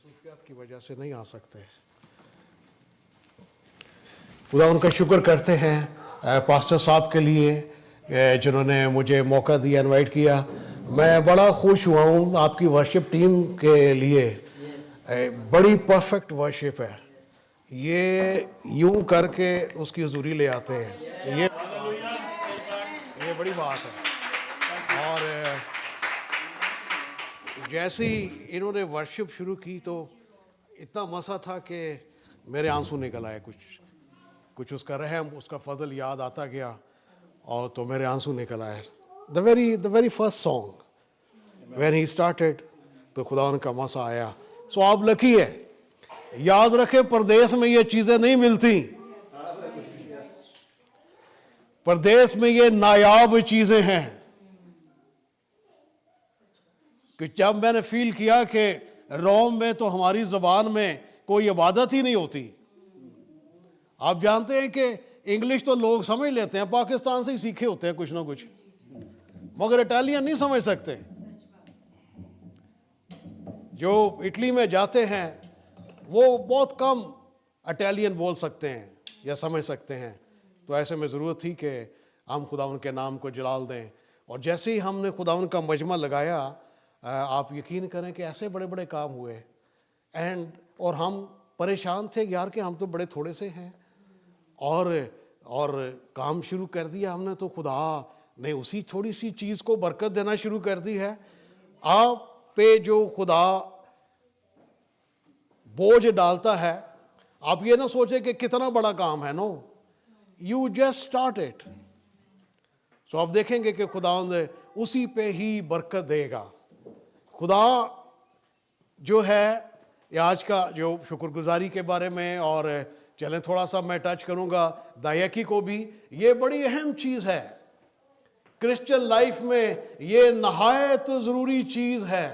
मसरूफियात की वजह से नहीं आ सकते। खुदा उनका शुक्र करते हैं पास्टर साहब के लिए जिन्होंने मुझे मौका दिया, इनवाइट किया। मैं बड़ा खुश हुआ हूँ आपकी वर्शिप टीम के लिए। बड़ी परफेक्ट वर्शिप है ये, यूं करके उसकी हजूरी ले आते हैं। ये बड़ी बात है। और जैसे ही इन्होंने वर्शिप शुरू की तो इतना मसा था कि मेरे आंसू निकल आए। कुछ उसका रहम, उसका फजल याद आता गया और तो मेरे आंसू निकल आए। The very first song when he started, तो खुदा उनका मसा आया। सो आप लकी है। याद रखे, परदेश में ये चीजें नहीं मिलती। परदेश में ये नायाब चीजें हैं। कि जब मैंने फील किया कि रोम में तो हमारी जबान में कोई इबादत ही नहीं होती। आप जानते हैं कि इंग्लिश तो लोग समझ लेते हैं, पाकिस्तान से ही सीखे होते हैं कुछ ना कुछ, मगर इटालियन नहीं समझ सकते। जो इटली में जाते हैं वो बहुत कम इटालियन बोल सकते हैं या समझ सकते हैं। तो ऐसे में ज़रूरत थी कि हम खुदावन के नाम को जलाल दें। और जैसे ही हमने खुदावन का मजमा लगाया, आप यकीन करें कि ऐसे बड़े बड़े काम हुए। और हम परेशान थे यार कि हम तो बड़े थोड़े से हैं और काम शुरू कर दिया हमने, तो खुदा ने उसी थोड़ी सी चीज़ को बरकत देना शुरू कर दी है। आप पे जो खुदा बोझ डालता है, आप ये ना सोचे कि कितना बड़ा काम है। No, you just start it. So आप देखेंगे कि खुदा उसी पे ही बरकत देगा। खुदा जो है, आज का जो शुक्रगुजारी के बारे में, और चलें थोड़ा सा मैं टच करूंगा दायकी को भी। ये बड़ी अहम चीज़ है क्रिश्चियन लाइफ में, ये नहायत ज़रूरी चीज़ है।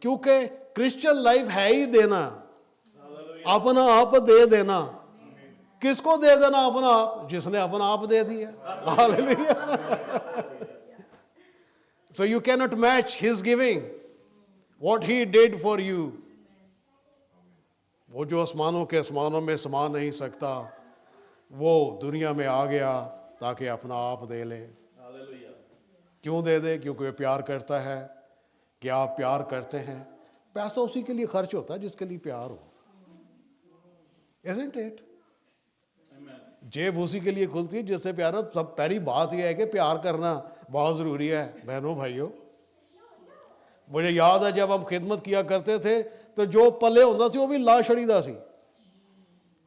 क्योंकि क्रिश्चियन लाइफ है ही देना, अपना आप दे देना। किसको दे देना अपना आप? जिसने अपना आप दे दिया। Hallelujah. So you cannot match his giving, what he did for you. वो जो आसमानों के आसमानों में समा नहीं सकता, वो दुनिया में आ गया ताकि अपना आप दे ले। क्यों दे दे? क्योंकि वो प्यार करता है। कि आप प्यार करते हैं, पैसा उसी के लिए खर्च होता है जिसके लिए प्यार हो। Isn't it? जेब उसी के लिए खुलती है जिससे प्यार हो। सब पहली बात यह है कि प्यार करना बहुत ज़रूरी है बहनों भाइयों। मुझे याद है जब हम खिदमत किया करते थे तो जो पले होता सी वो भी ला छड़ीदा सी।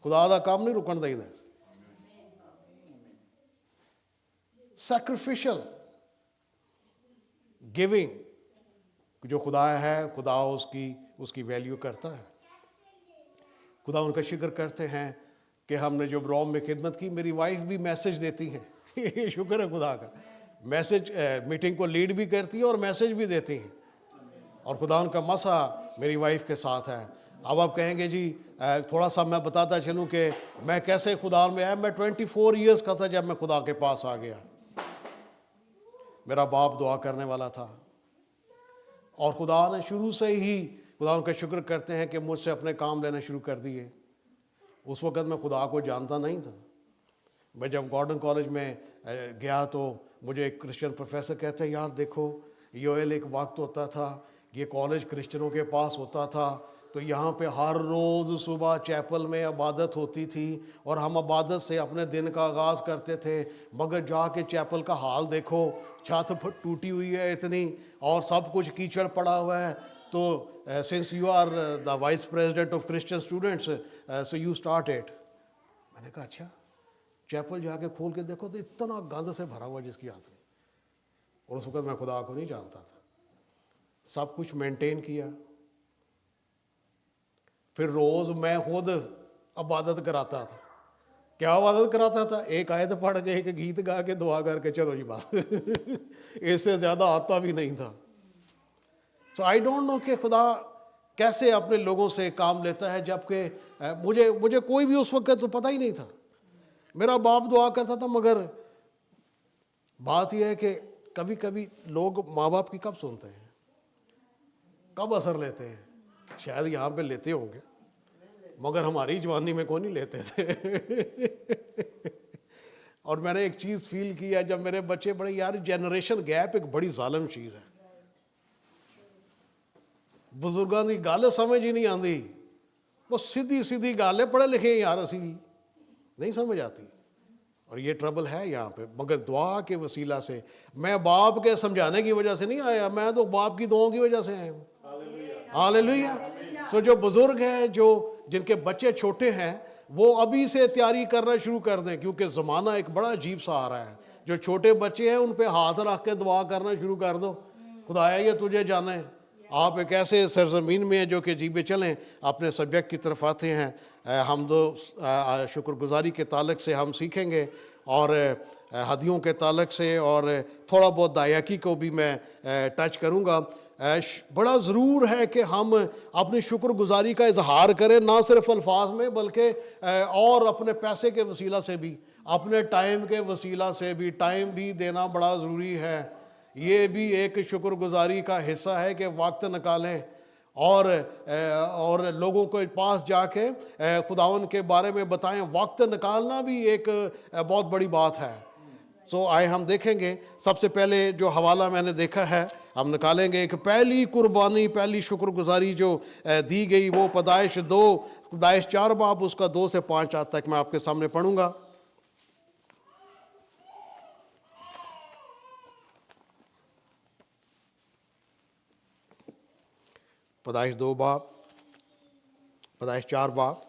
खुदा दा काम नहीं रुकन देईदा। सैक्रिफिशियल गिविंग जो खुदा है, खुदा उसकी वैल्यू करता है। खुदा उनका शुक्र करते हैं कि हमने जो रोम में खिदमत की। मेरी वाइफ भी मैसेज देती है। शुक्र है खुदा का। मैसेज मीटिंग को लीड भी करती है और मैसेज भी देती हैं। और खुदा उनका मसा मेरी वाइफ के साथ है। अब आप कहेंगे जी थोड़ा सा मैं बताता चलूँ कि मैं कैसे खुदा में आया। मैं 24 ईयर्स का था जब मैं खुदा के पास आ गया। मेरा बाप दुआ करने वाला था और खुदा ने शुरू से ही, खुदा उनका शुक्र करते हैं कि मुझसे अपने काम लेना शुरू कर दिए। उस वक़्त मैं खुदा को जानता नहीं था। मैं जब गॉर्डन कॉलेज में गया तो मुझे एक क्रिश्चियन प्रोफेसर कहते हैं, यार देखो योएल, एक वक्त होता था ये कॉलेज क्रिश्चियनों के पास होता था, तो यहाँ पे हर रोज़ सुबह चैपल में इबादत होती थी और हम इबादत से अपने दिन का आगाज़ करते थे। मगर जाके चैपल का हाल देखो, छत टूटी हुई है इतनी और सब कुछ कीचड़ पड़ा हुआ है। तो since you are the vice president of Christian students, so you start it. मैंने कहा अच्छा। चैपल जाके खोल के देखो तो इतना गंद से भरा हुआ जिसकी हाथ नहीं। और उस वक्त मैं खुदा को नहीं जानता था। सब कुछ मेंटेन किया। फिर रोज़ मैं खुद इबादत कराता था। क्या इबादत कराता था? एक आयत पढ़ के, एक गीत गा के, दुआ करके, चलो जी बात। इससे ज़्यादा आता भी नहीं था। सो आई डोंट नो कि खुदा कैसे अपने लोगों से काम लेता है, जबकि मुझे कोई भी उस वक्त तो पता ही नहीं था। मेरा बाप दुआ करता था, मगर बात यह है कि कभी कभी लोग माँ बाप की कब सुनते हैं, कब असर लेते हैं। शायद यहाँ पे लेते होंगे, मगर हमारी जवानी में कौन नहीं लेते थे। और मैंने एक चीज़ फील किया जब मेरे बच्चे बड़े, यार जनरेशन गैप एक बड़ी जालिम चीज़ है। बुजुर्गों की गल समझ ही नहीं आती, वो सीधी सीधी गल है, पढ़े लिखे यार असी नहीं समझ आती, और ये ट्रबल है यहाँ पे। मगर दुआ के वसीला से, मैं बाप के समझाने की वजह से नहीं आया, मैं तो बाप की दुआओं की वजह से आया हूँ। हालेलुया। सो जो बुजुर्ग हैं, जो जिनके बच्चे छोटे हैं, वो अभी से तैयारी करना शुरू कर दें, क्योंकि ज़माना एक बड़ा अजीब सा आ रहा है। जो छोटे बच्चे हैं उन पे हाथ रख के दुआ करना शुरू कर दो, खुदाया ये तुझे जाने, आप एक ऐसे सरजमीन में हैं जो कि जीबे चलें। अपने सब्जेक्ट की तरफ आते हैं। हम दो शुक्रगुजारी के ताल्लुक से हम सीखेंगे, और हदियों के ताल्लुक से, और थोड़ा बहुत दायकी को भी मैं टच करूँगा। बड़ा ज़रूर है कि हम अपनी शुक्रगुजारी का इजहार करें, ना सिर्फ अल्फाज में, बल्कि और अपने पैसे के वसीला से भी, अपने टाइम के वसीला से भी। टाइम भी देना बड़ा ज़रूरी है, ये भी एक शुक्रगुजारी का हिस्सा है कि वक्त निकालें और लोगों के पास जाके खुदावन के बारे में बताएं। वक्त निकालना भी एक बहुत बड़ी बात है। सो आए हम देखेंगे, सबसे पहले जो हवाला मैंने देखा है हम निकालेंगे। एक पहली कुर्बानी, पहली शुक्रगुजारी जो दी गई, वो पैदाइश 4 बाब उसका 2 से 5 आयत तक मैं आपके सामने पढ़ूंगा। पैदाइश 2 बाब, पैदाइश 4 बाब,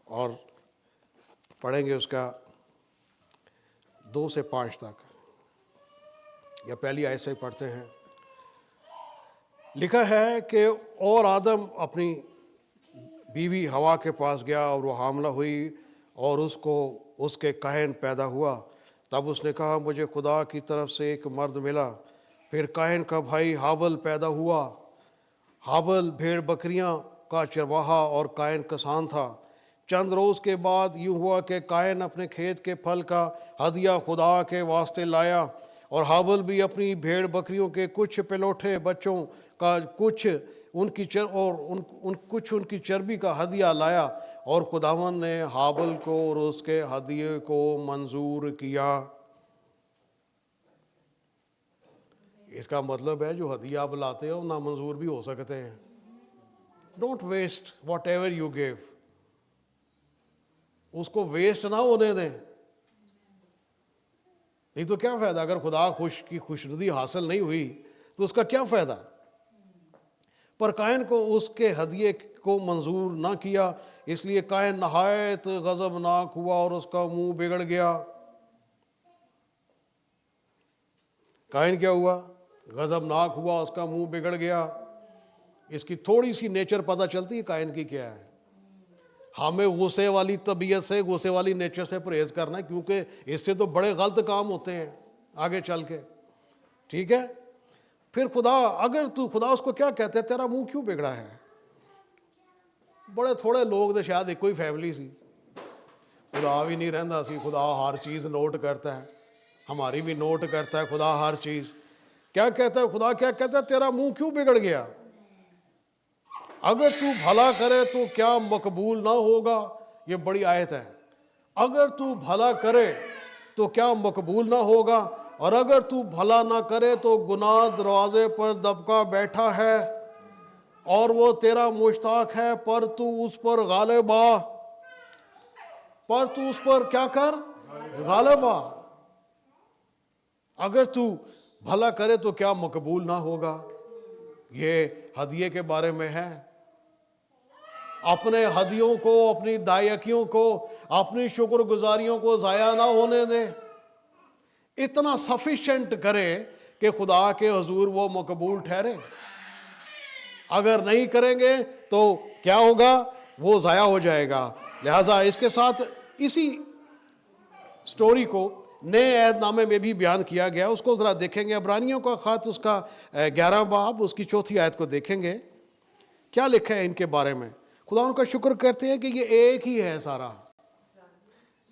और पढ़ेंगे उसका 2 से 5 तक, या पहली आयत से पढ़ते हैं। लिखा है कि और आदम अपनी बीवी हवा के पास गया और वो हामला हुई और उसके कायन पैदा हुआ। तब उसने कहा, मुझे खुदा की तरफ से एक मर्द मिला। फिर कायन का भाई हाबल पैदा हुआ। हाबल भेड़ बकरियां का चरवाहा और कायन किसान था। चंद रोज़ के बाद यूँ हुआ कि कायन अपने खेत के फल का हदिया खुदा के वास्ते लाया, और हाबल भी अपनी भेड़ बकरियों के कुछ पिलोठे बच्चों का कुछ उनकी चर्बी का हदिया लाया, और खुदावन ने हाबल को और उसके हदिये को मंजूर किया। इसका मतलब है जो हदिया आप लाते हो ना मंजूर भी हो सकते हैं। Don't waste whatever you give, उसको वेस्ट ना होने दें, नहीं तो क्या फायदा। अगर खुदा की खुशनुदी हासिल नहीं हुई तो उसका क्या फायदा। पर कायन को उसके हदिये को मंजूर ना किया, इसलिए कायन नहायत गजबनाक हुआ और उसका मुंह बिगड़ गया। कायन क्या हुआ? गजबनाक हुआ, उसका मुंह बिगड़ गया। इसकी थोड़ी सी नेचर पता चलती है कायन की क्या है। हमें गुस्से वाली तबीयत से, गुस्से वाली नेचर से परहेज करना है, क्योंकि इससे तो बड़े गलत काम होते हैं आगे चल के। ठीक है। फिर खुदा उसको क्या कहते हैं, तेरा मुंह क्यों बिगड़ा है। बड़े थोड़े लोग थे, शायद एक कोई फैमिली सी, खुदा भी नहीं रहता सी। खुदा हर चीज़ नोट करता है, हमारी भी नोट करता है खुदा हर चीज़। क्या कहता है खुदा, क्या कहता है, तेरा मुंह क्यों बिगड़ गया। अगर तू भला करे तो क्या मकबूल ना होगा। ये बड़ी आयत है। अगर तू भला करे तो क्या मकबूल ना होगा, और अगर तू भला ना करे तो गुनाह दरवाजे पर दबका बैठा है और वो तेरा मुश्ताक है, पर तू उस पर गालिब आ। पर तू उस पर क्या कर, गालिब आ। अगर तू भला करे तो क्या मकबूल ना होगा। ये हदिये के बारे में है। अपने हदियों को, अपनी दायकियों को, अपनी शुक्रगुजारियों को ज़ाया ना होने दें। इतना सफिशिएंट करें कि खुदा के हुजूर वो मकबूल ठहरे। अगर नहीं करेंगे तो क्या होगा, वो ज़ाया हो जाएगा। लिहाजा इसके साथ इसी स्टोरी को नए ऐहदनामे में भी बयान किया गया, उसको ज़रा देखेंगे। इब्रानियों का ख़त उसका 11 बाब उसकी 4 आयत को देखेंगे। क्या लिखा है इनके बारे में। खुदा उनका शुक्र करते हैं कि ये एक ही है सारा,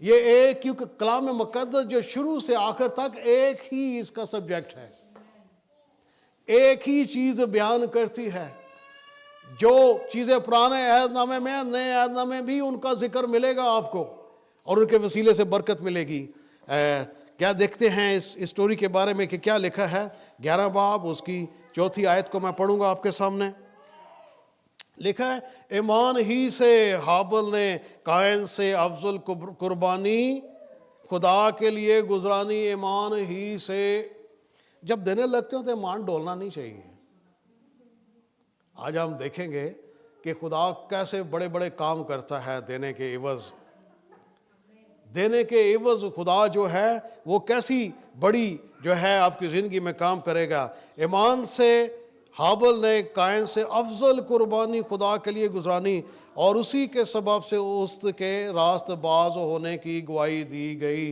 ये एक, क्योंकि कलाम मुक़द्दस जो शुरू से आखिर तक एक ही इसका सब्जेक्ट है। एक ही चीज बयान करती है। जो चीजें पुराने अहदनामे में, नए अहदनामे में भी उनका जिक्र मिलेगा आपको, और उनके वसीले से बरकत मिलेगी। क्या देखते हैं इस स्टोरी के बारे में कि क्या लिखा है। 11 बाब उसकी 4 आयत को मैं पढ़ूंगा आपके सामने। लिखा है, ईमान ही से हाबिल ने कायन से अफजल कुर्बानी खुदा के लिए गुजरानी। ईमान ही से जब देने लगते हो तो ईमान डोलना नहीं चाहिए। आज हम देखेंगे कि खुदा कैसे बड़े बड़े काम करता है देने के एवज। देने के एवज खुदा जो है वो कैसी बड़ी जो है आपकी ज़िंदगी में काम करेगा। ईमान से हाबिल ने कायन से अफजल कुर्बानी खुदा के लिए गुजरानी, और उसी के सबब से उसके रास्तबाज होने की गवाही दी गई।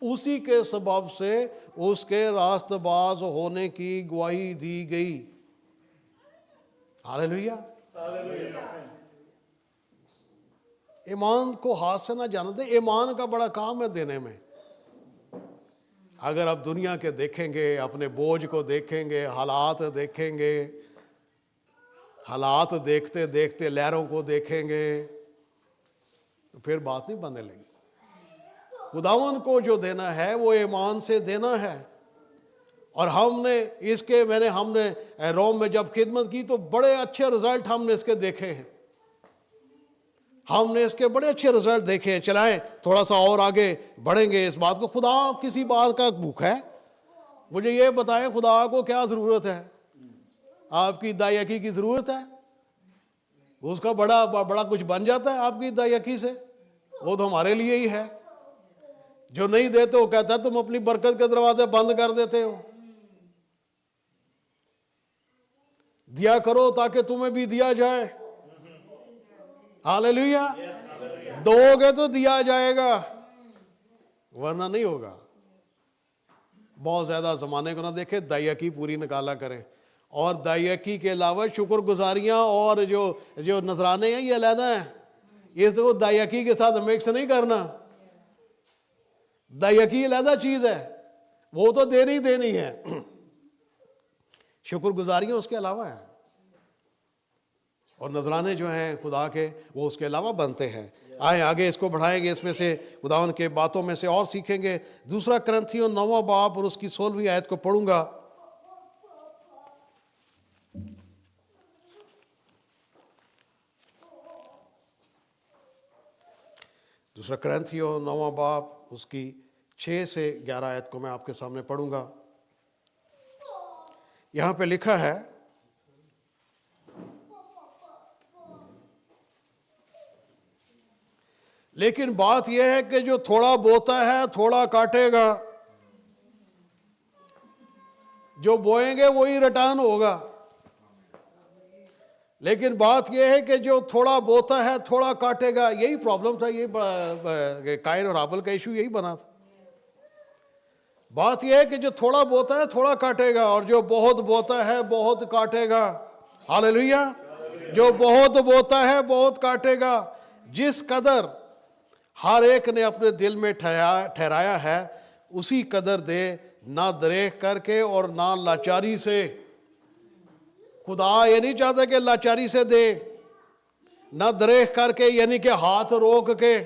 उसी के सबब से उसके रास्तबाज होने की गवाही दी गई। हालेलुया। ईमान को हाथ से ना जाने दे। ईमान का बड़ा काम है देने में। अगर आप दुनिया के देखेंगे, अपने बोझ को देखेंगे, हालात देखेंगे, हालात देखते देखते लहरों को देखेंगे, तो फिर बात नहीं बनने लगी। खुदावन को जो देना है वो ईमान से देना है। और हमने रोम में जब खिदमत की तो बड़े अच्छे रिजल्ट हमने इसके देखे हैं। हमने इसके बड़े अच्छे रिजल्ट देखे हैं। चलाएं थोड़ा सा और आगे बढ़ेंगे इस बात को। खुदा किसी बात का भूखा है? मुझे ये बताएं, खुदा को क्या जरूरत है? आपकी दायकी की जरूरत है? उसका बड़ा कुछ बन जाता है आपकी दायकी से? वो तो हमारे लिए ही है। जो नहीं देते वो कहता है तुम अपनी बरकत के दरवाजे बंद कर देते हो। दिया करो ताकि तुम्हें भी दिया जाए। हालेलुया। दोगे तो दिया जाएगा, वरना नहीं होगा। बहुत ज्यादा जमाने को ना देखे, दायकी पूरी निकाला करें। और दायकी के अलावा शुक्रगुजारियां और जो नजराने हैं ये अलहदा हैं। इसको दायकी के साथ मिक्स नहीं करना। दायकी अलहदा चीज है, वो तो देनी है। शुक्रगुजारियां उसके अलावा है, और नजराने जो हैं खुदा के वो उसके अलावा बनते हैं। आए आगे इसको बढ़ाएंगे, इसमें से खुदावन के बातों में से और सीखेंगे। 2 कुरिन्थियों 9 बाब और उसकी 16वीं आयत को पढ़ूंगा। 2 कुरिन्थियों 9 बाब उसकी 6 से 11 आयत को मैं आपके सामने पढ़ूंगा। यहां पे लिखा है, लेकिन बात यह है कि जो थोड़ा बोता है थोड़ा काटेगा। जो बोएंगे वही रिटर्न होगा। लेकिन बात यह है कि जो थोड़ा बोता है थोड़ा काटेगा। यही प्रॉब्लम था, ये कायन और हाबिल का इशू यही बना था। बात यह है कि जो थोड़ा बोता है थोड़ा काटेगा, और जो बहुत बोता है बहुत काटेगा। हालेलुया। जो बहुत बोता है बहुत काटेगा। जिस कदर हर एक ने अपने दिल में ठहराया है उसी कदर दे, ना दरेख करके और ना लाचारी से। खुदा ये नहीं चाहता कि लाचारी से दे, ना दरेख करके यानी कि हाथ रोक के।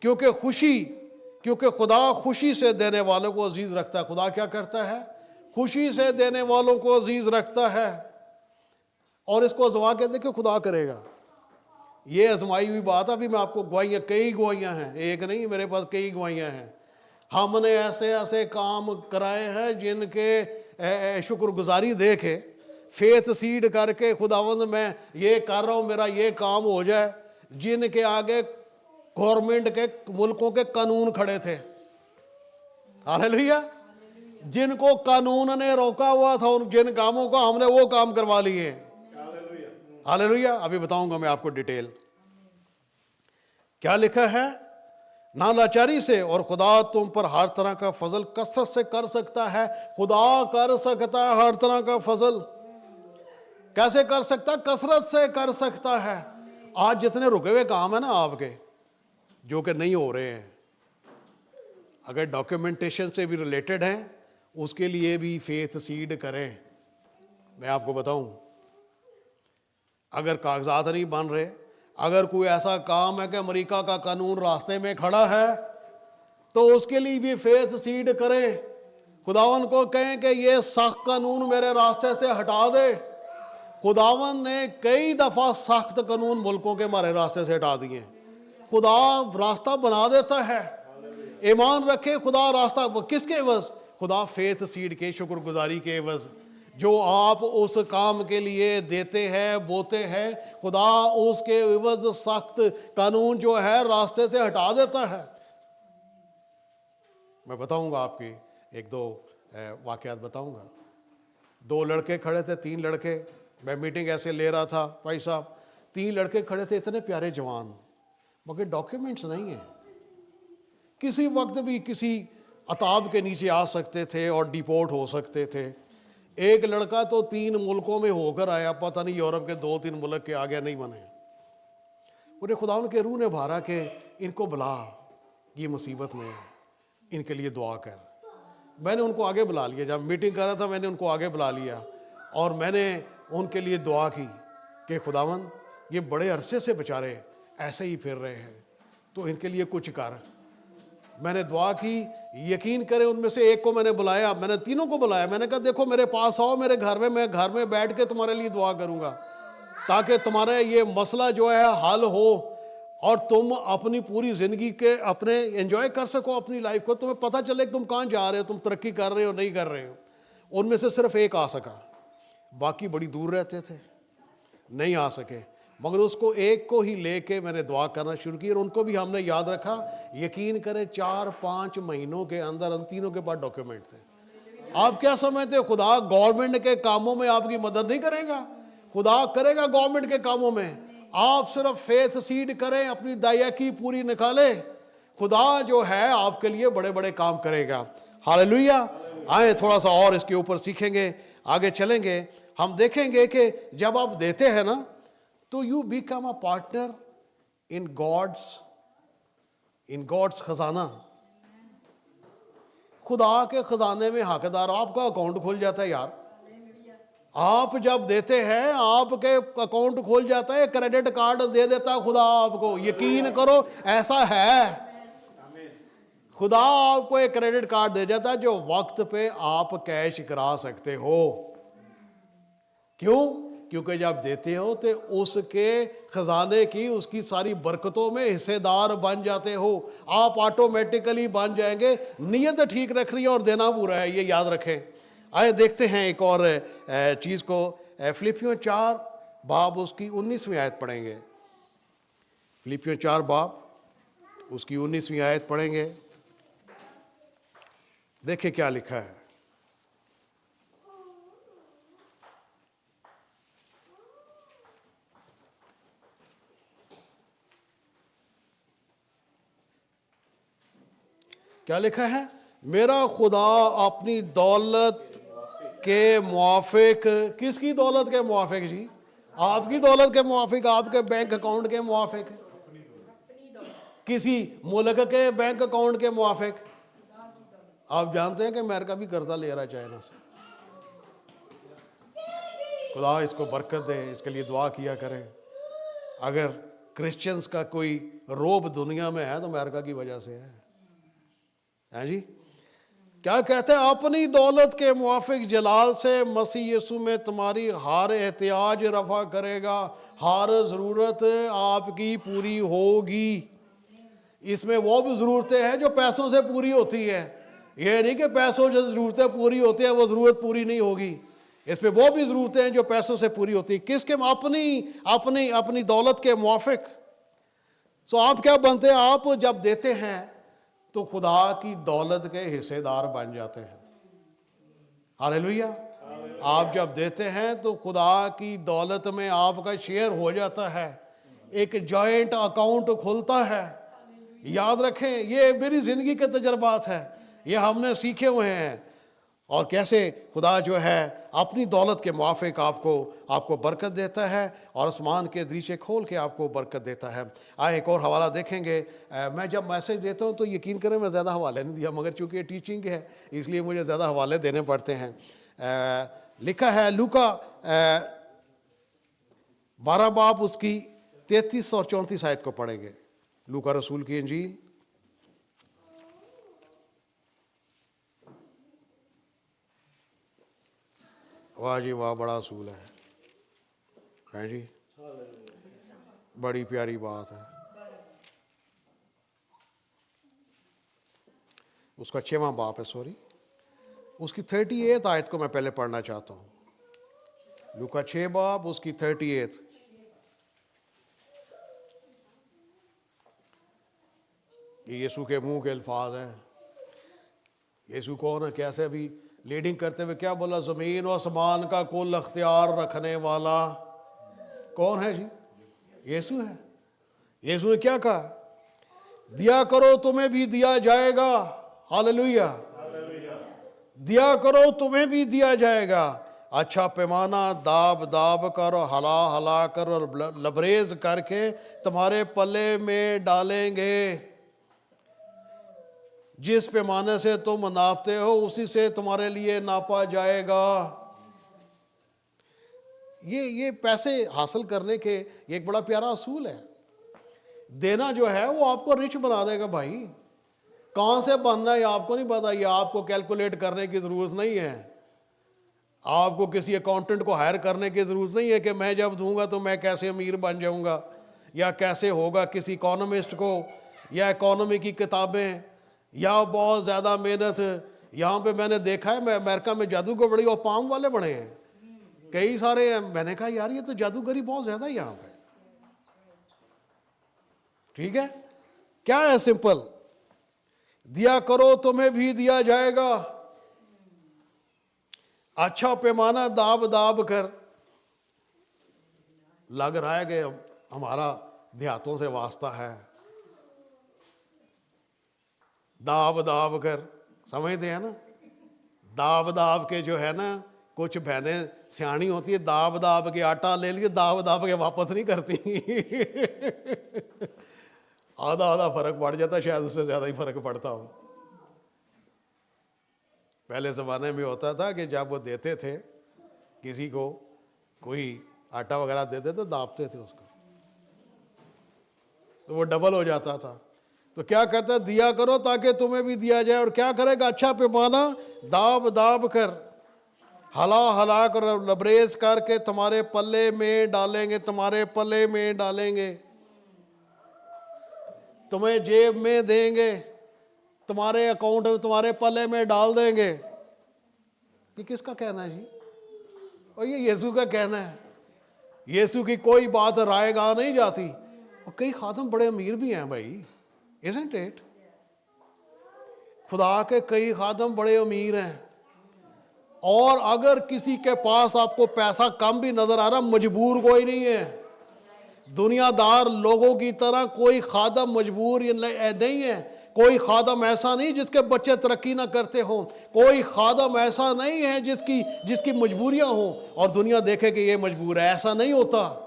क्योंकि खुदा खुशी से देने वालों को अजीज रखता है। खुदा क्या करता है? खुशी से देने वालों को अजीज रखता है। और इसको अजमा के देखो, खुदा करेगा। ये आजमाई हुई बात है। अभी मैं आपको कई गवाहियां हैं, एक नहीं, मेरे पास कई गवाहियां हैं। हमने ऐसे ऐसे काम कराए हैं जिनके शुक्रगुजारी दे के, फेथ सीड करके, खुदावंद मैं ये कर रहा हूं, मेरा ये काम हो जाए, जिनके आगे गवर्नमेंट के मुल्कों के कानून खड़े थे। हालेलुया। जिनको कानून ने रोका हुआ था, उन जिन कामों का हमने वो काम करवा लिए। हालेलुया। अभी बताऊंगा मैं आपको डिटेल। क्या लिखा है? ना लाचारी से, और खुदा तुम पर हर तरह का फजल कसरत से कर सकता है। खुदा कर सकता है हर तरह का फजल। कैसे कर सकता है? कसरत से कर सकता है। आज जितने रुके हुए काम है ना आपके, जो कि नहीं हो रहे हैं, अगर डॉक्यूमेंटेशन से भी रिलेटेड हैं उसके लिए भी फेथ सीड करें। मैं आपको बताऊं, अगर कागजात नहीं बन रहे, अगर कोई ऐसा काम है कि अमेरिका का कानून रास्ते में खड़ा है, तो उसके लिए भी फेथ सीड करें। खुदावन को कहें कि ये सख्त कानून मेरे रास्ते से हटा दे। खुदावन ने कई दफा सख्त कानून मुल्कों के हमारे रास्ते से हटा दिए। खुदा रास्ता बना देता है। ईमान रखे, खुदा रास्ता किसके एवज? खुदा फेथ सीड के, शुक्रगुजारी के एवज। जो आप उस काम के लिए देते हैं, बोते हैं, खुदा उसके एवज सख्त कानून जो है रास्ते से हटा देता है। मैं बताऊंगा, आपकी एक दो वाकयात बताऊंगा। दो लड़के खड़े थे, तीन लड़के, मैं मीटिंग ऐसे ले रहा था भाई साहब, तीन लड़के खड़े थे, इतने प्यारे जवान, मगर डॉक्यूमेंट्स नहीं है। किसी वक्त भी किसी अताब के नीचे आ सकते थे और डिपोर्ट हो सकते थे। एक लड़का तो 3 मुल्कों में होकर आया, पता नहीं यूरोप के 2-3 मुल्क के आगे नहीं बने। उन्हें खुदा के रूह ने भारा कि इनको बुला, ये मुसीबत में है, इनके लिए दुआ कर। मैंने उनको आगे बुला लिया, जब मीटिंग कर रहा था मैंने उनको आगे बुला लिया और मैंने उनके लिए दुआ की कि खुदावन ये बड़े अरसे से बेचारे ऐसे ही फिर रहे हैं, तो इनके लिए कुछ कर। मैंने दुआ की, यकीन करें उनमें से एक को मैंने बुलाया, मैंने तीनों को बुलाया। मैंने कहा देखो मेरे पास आओ, मेरे घर में, मैं घर में बैठ के तुम्हारे लिए दुआ करूंगा ताकि तुम्हारा ये मसला जो है हल हो और तुम अपनी पूरी ज़िंदगी के अपने एंजॉय कर सको अपनी लाइफ को। तुम्हें पता चले कि तुम कहाँ जा रहे हो, तुम तरक्की कर रहे हो नहीं कर रहे हो। उनमें से सिर्फ एक आ सका, बाकी बड़ी दूर रहते थे, नहीं आ सके। मगर उसको एक को ही लेके मैंने दुआ करना शुरू की और उनको भी हमने याद रखा। यकीन करें 4-5 महीनों के अंदर उन तीनों के पास डॉक्यूमेंट थे। आप क्या समझते हो खुदा गवर्नमेंट के कामों में आपकी मदद नहीं करेगा? खुदा करेगा गवर्नमेंट के कामों में। आप सिर्फ फेथ सीड करें, अपनी दाया की पूरी निकालें, खुदा जो है आपके लिए बड़े बड़े काम करेगा। हालेलुया। आए थोड़ा सा और इसके ऊपर सीखेंगे, आगे चलेंगे। हम देखेंगे कि जब आप देते हैं ना, तो you become a partner in God's खजाना। खुदा के खजाने में हकदार, आपका अकाउंट खुल जाता है यार। आप जब देते हैं आपके अकाउंट खुल जाता है, क्रेडिट कार्ड दे देता है खुदा आपको। यकीन करो ऐसा है, खुदा आपको एक क्रेडिट कार्ड दे जाता है जो वक्त पे आप कैश करा सकते हो। क्यों? क्योंकि जब देते हो तो उसके खजाने की, उसकी सारी बरकतों में हिस्सेदार बन जाते हो। आप ऑटोमेटिकली बन जाएंगे। नीयत ठीक रख रही है और देना पूरा है, ये याद रखें। आए देखते हैं एक और चीज़ को। फिलिपियों 4 बाब उसकी 19वीं आयत पढ़ेंगे। फिलिपियों 4 बाब उसकी 19वीं आयत पढ़ेंगे। देखिए क्या लिखा है। क्या लिखा है? मेरा खुदा अपनी दौलत के मुआफिक, किसकी दौलत के मुआफिक जी? आपकी दौलत के मुआफिक, आपके बैंक अकाउंट के मुआफिक, किसी मुल्क के बैंक अकाउंट के मुआफिक। आप जानते हैं कि अमेरिका भी कर्जा ले रहा है चाइना से। खुदा इसको बरकत दे, इसके लिए दुआ किया करें। अगर क्रिश्चियंस का कोई रोब दुनिया में है तो अमेरिका की वजह से है जी। क्या कहते हैं? अपनी दौलत के मुआफिक जलाल से मसीह यीशु में तुम्हारी हर एहतियाज रफा करेगा। हर ज़रूरत आपकी पूरी होगी। इसमें वो भी ज़रूरतें हैं जो पैसों से पूरी होती है। ये नहीं कि पैसों से ज़रूरतें पूरी होती हैं वो ज़रूरत पूरी नहीं होगी। इसमें वो भी ज़रूरतें हैं जो पैसों से पूरी होती है। किसके? अपनी दौलत के मुआफिक। सो आप क्या बनते हैं? आप जब देते हैं तो खुदा की दौलत के हिस्सेदार बन जाते हैं। हालेलुया। आप जब देते हैं तो खुदा की दौलत में आपका शेयर हो जाता है। एक जॉइंट अकाउंट खुलता है। याद रखें, ये मेरी जिंदगी के तजर्बात है, ये हमने सीखे हुए हैं। और कैसे खुदा जो है अपनी दौलत के मुआफिक आपको बरकत देता है और आसमान के दरीचे खोल के आपको बरकत देता है। आए एक और हवाला देखेंगे। मैं जब मैसेज देता हूँ तो यकीन करें मैं ज़्यादा हवाले नहीं दिया, मगर चूँकि ये टीचिंग है इसलिए मुझे ज़्यादा हवाले देने पड़ते हैं। लिखा है लूका 12 बाब उसकी 33 और 34 आयत को पढ़ेंगे। लूका रसूल की इंजील वाह जी वाह, बड़ा असूल है जी, बड़ी प्यारी बात है। उसका 6वां बाप है, सॉरी, उसकी 38 आयत को मैं पहले पढ़ना चाहता हूँ। लूका 6 बाप उसकी 38। ये यीशु के मुंह के अल्फाज हैं। यीशु कौन है? कैसे अभी लीडिंग करते हुए क्या बोला? ज़मीन और आसमान का कुल अख्तियार रखने वाला कौन है जी? यीशु है। यीशु ने क्या कहा? दिया करो तुम्हें भी दिया जाएगा। हालेलुया। दिया करो तुम्हें भी दिया जाएगा। अच्छा पैमाना दाब दाब कर और हला हला कर और लबरेज करके तुम्हारे पल्ले में डालेंगे। जिस पैमाने से तुम नापते हो उसी से तुम्हारे लिए नापा जाएगा। ये पैसे हासिल करने के एक बड़ा प्यारा असूल है। देना जो है वो आपको रिच बना देगा भाई। कहां से बनना है आपको नहीं पता, ये आपको कैलकुलेट करने की जरूरत नहीं है। आपको किसी अकाउंटेंट को हायर करने की जरूरत नहीं है कि मैं जब दूंगा तो मैं कैसे अमीर बन जाऊंगा या कैसे होगा। किसी इकोनॉमिस्ट को या इकोनॉमी की किताबें या बहुत ज़्यादा मेहनत। यहाँ पे मैंने देखा है, मैं अमेरिका में जादूगर बड़ी और पाम वाले बने हैं कई सारे हैं। मैंने कहा यार ये तो जादूगरी बहुत ज़्यादा है यहाँ पे। ठीक है, क्या है? सिंपल, दिया करो तुम्हें भी दिया जाएगा। अच्छा पैमाना दाब दाब कर। लग रहा है कि हमारा देहातों से वास्ता है। दाब दाब कर, समझते हैं ना? दाब दाब के जो है ना, कुछ बहनें सियाणी होती है, दाब दाब के आटा ले लिए, दाब दाब के वापस नहीं करती। आधा आधा फर्क पड़ जाता, शायद उससे ज्यादा ही फर्क पड़ता हो। पहले जमाने में होता था कि जब वो देते थे किसी को कोई आटा वगैरह देते तो दाबते थे उसको, तो वो डबल हो जाता था। तो क्या कहता है? दिया करो ताकि तुम्हें भी दिया जाए। और क्या करेगा? अच्छा पैमाना दाब दाब कर, हला हला कर, लबरेज करके तुम्हारे पल्ले में डालेंगे। तुम्हारे पल्ले में डालेंगे, तुम्हें जेब में देंगे, तुम्हारे अकाउंट में, तुम्हारे पल्ले में डाल देंगे। ये किसका कहना है जी? और ये यीशु का कहना है। यीशु की कोई बात रायगा नहीं जाती। और कई खादम बड़े अमीर भी हैं भाई, isn't it? खुदा के कई खादम बड़े अमीर हैं। और अगर किसी के पास आपको पैसा कम भी नजर आ रहा, मजबूर कोई नहीं है। दुनियादार लोगों की तरह कोई खादम मजबूर नहीं है। कोई खादम ऐसा नहीं जिसके बच्चे तरक्की ना करते हों। कोई खादम ऐसा नहीं है जिसकी मजबूरियां हों और दुनिया देखे कि ये मजबूर है। ऐसा नहीं होता।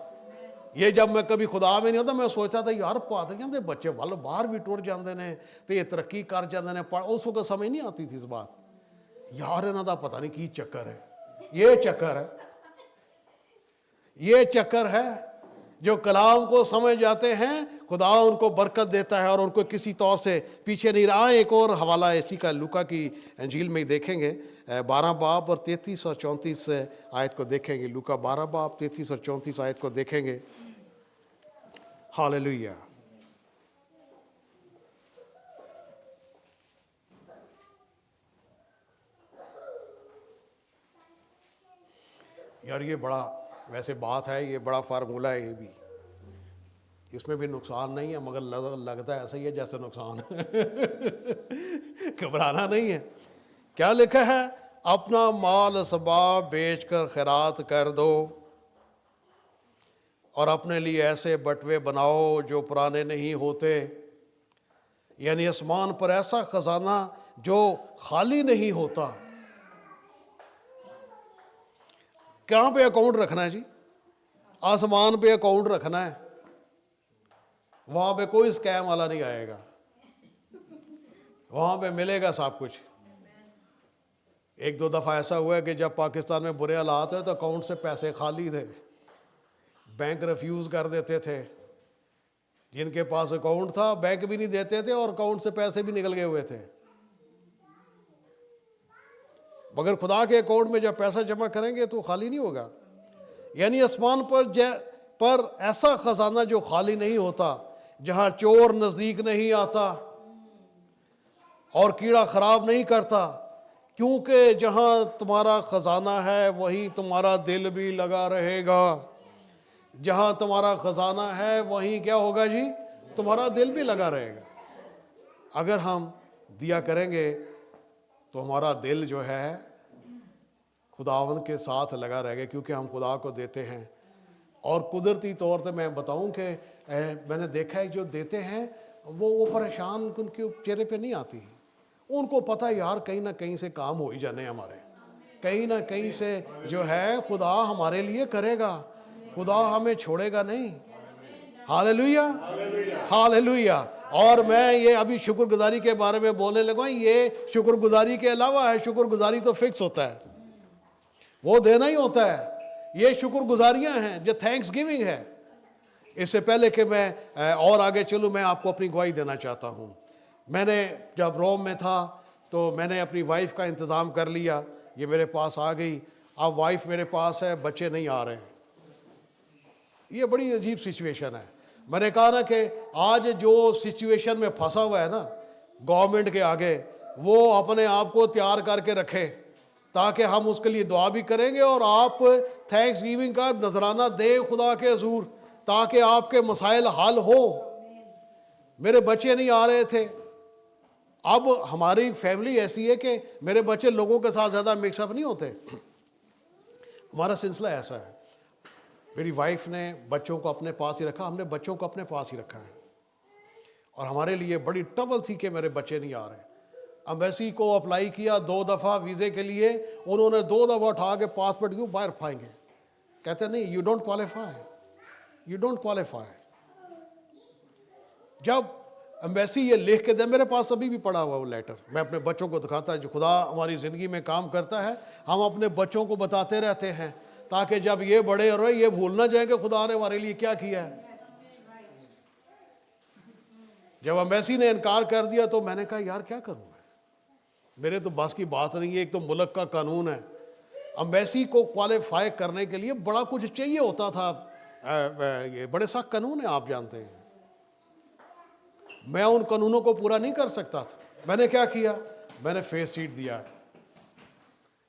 ये जब मैं कभी खुदा में नहीं होता, मैं सोचता था यार पादरियां दे बच्चे वाल बाहर भी टुर जाते हैं तो ये तरक्की कर जाते हैं। उस वक्त समझ नहीं आती थी इस बात। यार इन्हों का पता नहीं की चक्कर है। ये चक्कर है, ये चक्कर है। जो कलाम को समझ जाते हैं खुदा उनको बरकत देता है और उनको किसी तौर से पीछे नहीं रहा। एक और हवाला इसी का लूका की इंजील में ही देखेंगे। 12 बाब और 33 और 34 आयत को देखेंगे। लूका 12 बाब 33 और 34 आयत को देखेंगे। हालेलुया। यार ये बड़ा वैसे बात है, ये बड़ा फार्मूला है। ये भी, इसमें भी नुकसान नहीं है, मगर लगता है ऐसा ही है जैसे नुकसान है। घबराना नहीं है। क्या लिखा है? अपना माल असबाब बेचकर खैरात कर दो और अपने लिए ऐसे बटवे बनाओ जो पुराने नहीं होते। यानी आसमान पर ऐसा खजाना जो खाली नहीं होता। कहाँ पे अकाउंट रखना है जी? आसमान पे अकाउंट रखना है, वहां पे कोई स्कैम वाला नहीं आएगा, वहां पे मिलेगा सब कुछ। एक दो दफा ऐसा हुआ है कि जब पाकिस्तान में बुरे हालात है तो अकाउंट से पैसे खाली थे, बैंक रिफ्यूज कर देते थे। जिनके पास अकाउंट था बैंक भी नहीं देते थे और अकाउंट से पैसे भी निकल गए हुए थे। मगर खुदा के अकाउंट में जब पैसा जमा करेंगे तो खाली नहीं होगा। यानी आसमान पर ऐसा खजाना जो खाली नहीं होता, जहां चोर नजदीक नहीं आता और कीड़ा खराब नहीं करता, क्योंकि जहां तुम्हारा खजाना है वहीं तुम्हारा दिल भी लगा रहेगा। जहां तुम्हारा खजाना है वहीं क्या होगा जी? तुम्हारा दिल भी लगा रहेगा। अगर हम दिया करेंगे तो हमारा दिल जो है खुदावन के साथ लगा रहेगा, क्योंकि हम खुदा को देते हैं। और कुदरती तौर पे मैं बताऊं कि मैंने देखा है जो देते हैं वो परेशान उनके चेहरे पे नहीं आती। उनको पता है यार कहीं ना कहीं से काम हो ही जाने हमारे, कहीं ना कहीं से जो है खुदा हमारे लिए करेगा, खुदा हमें छोड़ेगा नहीं। Hallelujah, hallelujah. और मैं ये अभी शुक्रगुजारी के बारे में बोलने लगा, ये शुक्रगुजारी के अलावा है। शुक्रगुजारी तो फिक्स होता है, वो देना ही होता है। ये शुक्रगुजारियां हैं जो थैंक्स गिविंग है। इससे पहले कि मैं और आगे चलूं, मैं आपको अपनी गवाही देना चाहता हूं। मैंने जब रोम में था तो मैंने अपनी वाइफ का इंतज़ाम कर लिया, ये मेरे पास आ गई। अब वाइफ मेरे पास है, बच्चे नहीं आ रहे। ये बड़ी अजीब सिचुएशन है। मैंने कहा ना कि आज जो सिचुएशन में फंसा हुआ है ना गवर्नमेंट के आगे, वो अपने आप को तैयार करके रखे ताकि हम उसके लिए दुआ भी करेंगे और आप थैंक्स गिविंग का नजराना दें खुदा के हजूर, ताकि आपके मसाइल हल हो। मेरे बच्चे नहीं आ रहे थे। अब हमारी फैमिली ऐसी है कि मेरे बच्चे लोगों के साथ ज़्यादा मिक्सअप नहीं होते। हमारा सिलसिला ऐसा है, मेरी वाइफ ने बच्चों को अपने पास ही रखा, हमने बच्चों को अपने पास ही रखा है। और हमारे लिए बड़ी ट्रबल थी कि मेरे बच्चे नहीं आ रहे। एम्बेसी को अप्लाई किया 2 दफ़ा वीज़े के लिए, उन्होंने 2 दफ़ा उठा के पासपोर्ट क्यों बाहर फाएंगे, कहते नहीं you don't qualify, you don't qualify. जब एम्बेसी ये लिख के दे, मेरे पास अभी भी पड़ा हुआ वो लेटर, मैं अपने बच्चों को दिखाता है। जो खुदा हमारी ज़िंदगी में काम करता है हम अपने बच्चों को बताते रहते हैं, ताकि जब ये बड़े हो रहे ये भूल ना जाए कि खुदा ने हमारे लिए क्या किया है। जब एम्बेसी ने इनकार कर दिया तो मैंने कहा यार क्या करूं मैं, मेरे तो बस की बात नहीं है। एक तो मुल्क का कानून है, एम्बेसी को क्वालिफाई करने के लिए बड़ा कुछ चाहिए होता था। ये बड़े सख्त कानून है, आप जानते हैं। मैं उन कानूनों को पूरा नहीं कर सकता था। मैंने क्या किया, मैंने फेस सीट दिया।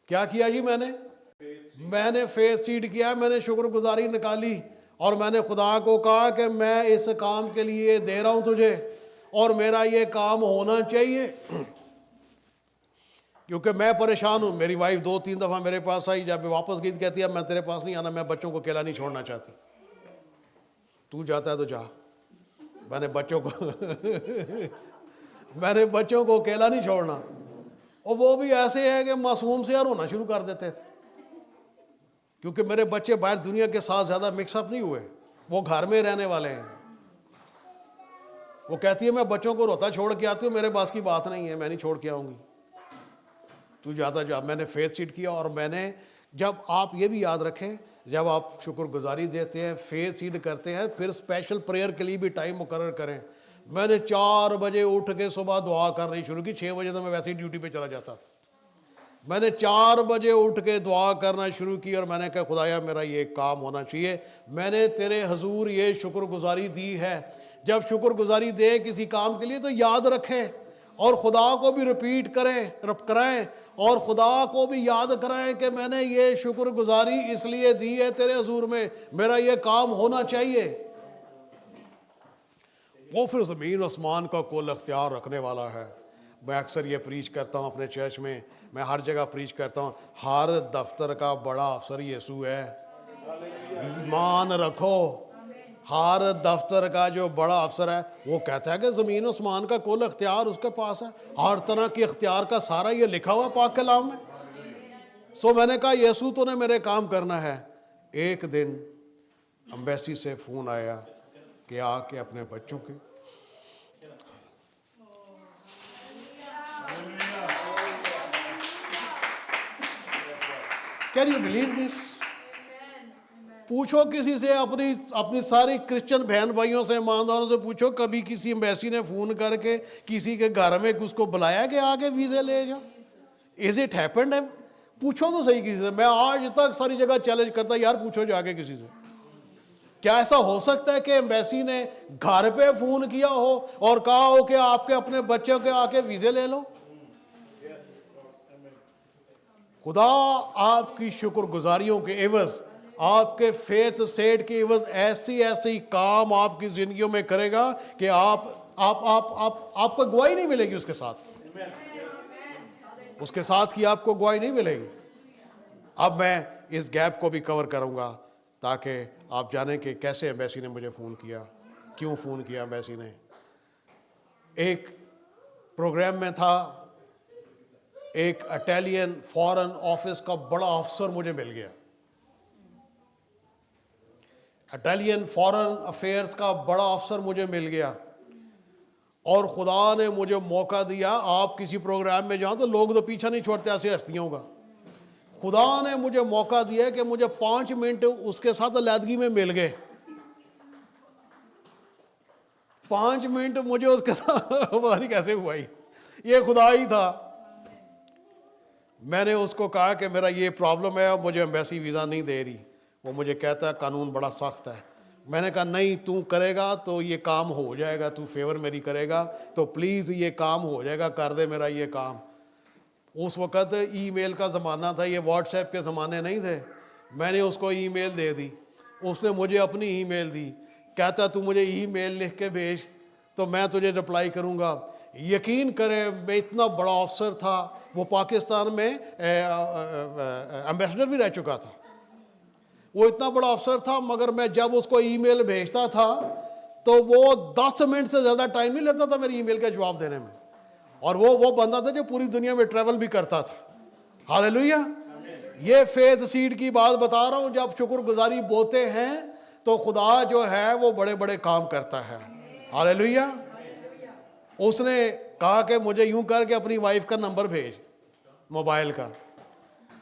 क्या किया जी? मैंने फेस सीट किया, मैंने शुक्रगुजारी निकाली और मैंने खुदा को कहा कि मैं इस काम के लिए दे रहा हूं तुझे और मेरा ये काम होना चाहिए, क्योंकि मैं परेशान हूं। मेरी वाइफ 2-3 दफा मेरे पास आई, जब वापस गई कहती है मैं तेरे पास नहीं आना, मैं बच्चों को अकेला नहीं छोड़ना चाहती, तू जाता है तो जा। मैंने बच्चों को अकेला नहीं छोड़ना। और वो भी ऐसे हैं कि मासूम से यार होना शुरू कर देते थे, क्योंकि मेरे बच्चे बाहर दुनिया के साथ ज़्यादा मिक्सअप नहीं हुए, वो घर में रहने वाले हैं। वो कहती है मैं बच्चों को रोता छोड़ के आती हूँ, मेरे पास की बात नहीं है, मैं नहीं छोड़ के आऊँगी, तू जाता जा। मैंने फेस सीट किया। और मैंने, जब आप ये भी याद रखें, जब आप शुक्रगुजारी देते हैं, फेस सीट करते हैं, फिर स्पेशल प्रेयर के लिए भी टाइम मुकर्रर करें। मैंने 4 बजे उठ के सुबह दुआ करनी शुरू की। 6 बजे तो मैं वैसे ही ड्यूटी पे चला जाता था। मैंने 4 बजे उठ के दुआ करना शुरू की और मैंने कहा खुदाया मेरा ये काम होना चाहिए, मैंने तेरे हजूर ये शुक्रगुजारी दी है। जब शुक्रगुजारी दे किसी काम के लिए तो याद रखें और खुदा को भी रिपीट कराएं और खुदा को भी याद कराएं कि मैंने ये शुक्रगुजारी इसलिए दी है तेरे हजूर में, मेरा ये काम होना चाहिए। वो फिर ज़मीन आसमान का कुल अख्तियार रखने वाला है। मैं अक्सर ये प्रीच करता हूँ अपने चर्च में, मैं हर जगह प्रीच करता हूँ, हर दफ्तर का बड़ा अफसर यीशु है। ईमान रखो, हर दफ्तर का जो बड़ा अफसर है वो कहता है कि ज़मीन आसमान का कुल अख्तियार उसके पास है। हर तरह के अख्तियार का सारा ये लिखा हुआ पाक कलाम में। सो मैंने कहा यीशु तूने मेरे काम करना है। एक दिन एम्बेसी से फोन आया कि आके अपने बच्चों के कैन यू बिलीव दिस? पूछो किसी से, अपनी सारी क्रिश्चियन बहन भाइयों से, ईमानदारों से पूछो, कभी किसी एम्बेसी ने फोन करके किसी के घर में उसको बुलाया कि आके वीजे ले जा? Is it happened? है पूछो तो सही किसी से। मैं आज तक सारी जगह चैलेंज करता, यार पूछो जाके किसी से, क्या ऐसा हो सकता है कि एम्बेसी ने घर पे फोन किया हो और कहा हो कि आपके अपने बच्चों के आके वीजे ले लो? खुदा आपकी शुक्रगुजारियों के एवज, आपके फेथ सेट के एवज ऐसी काम आपकी जिंदगियों में करेगा कि आपको गवाही नहीं मिलेगी उसके साथ की आपको गवाही नहीं मिलेगी। अब मैं इस गैप को भी कवर करूंगा ताकि आप जानें कि कैसे एम्बेसी ने मुझे फ़ोन किया, क्यों फ़ोन किया एम्बेसी ने। एक प्रोग्राम में था, एक इटालियन फॉरेन ऑफिस का बड़ा अफसर मुझे मिल गया, इटालियन फॉरेन अफेयर्स का बड़ा अफसर मुझे मिल गया, और खुदा ने मुझे मौका दिया। आप किसी प्रोग्राम में जाओ तो लोग तो पीछा नहीं छोड़ते ऐसे हस्तियों का। खुदा ने मुझे मौका दिया कि मुझे 5 मिनट उसके साथ अलहदगी में मिल गए। 5 मिनट मुझे उसके साथ पता नहीं कैसे हुआ ही, ये खुदा ही था। मैंने उसको कहा कि मेरा ये प्रॉब्लम है, अब मुझे एम्बेसी वीज़ा नहीं दे रही। वो मुझे कहता है कानून बड़ा सख्त है। मैंने कहा नहीं, तू करेगा तो ये काम हो जाएगा, तू फेवर मेरी करेगा तो प्लीज़ ये काम हो जाएगा, कर दे मेरा ये काम। उस वक़्त ईमेल का ज़माना था, ये व्हाट्सएप के ज़माने नहीं थे। मैंने उसको ईमेल दे दी, उसने मुझे अपनी ईमेल दी, कहता तू मुझे ईमेल लिख के भेज तो मैं तुझे रिप्लाई करूँगा। यकीन करें, मैं इतना बड़ा अफसर था, वो पाकिस्तान में एम्बेसडर भी रह चुका था, वो इतना बड़ा अफसर था, मगर मैं जब उसको ईमेल भेजता था तो वो 10 मिनट से ज़्यादा टाइम नहीं लेता था मेरी ईमेल का जवाब देने में। और वो बंदा था जो पूरी दुनिया में ट्रैवल भी करता था। हालेलुया। ये फेथ सीड की बात बता रहा हूँ, जब शुक्रगुजारी बोते हैं तो खुदा जो है वो बड़े बड़े काम करता है। हालेलुया। उसने कहा कि मुझे यूं करके अपनी वाइफ का नंबर भेज, मोबाइल का।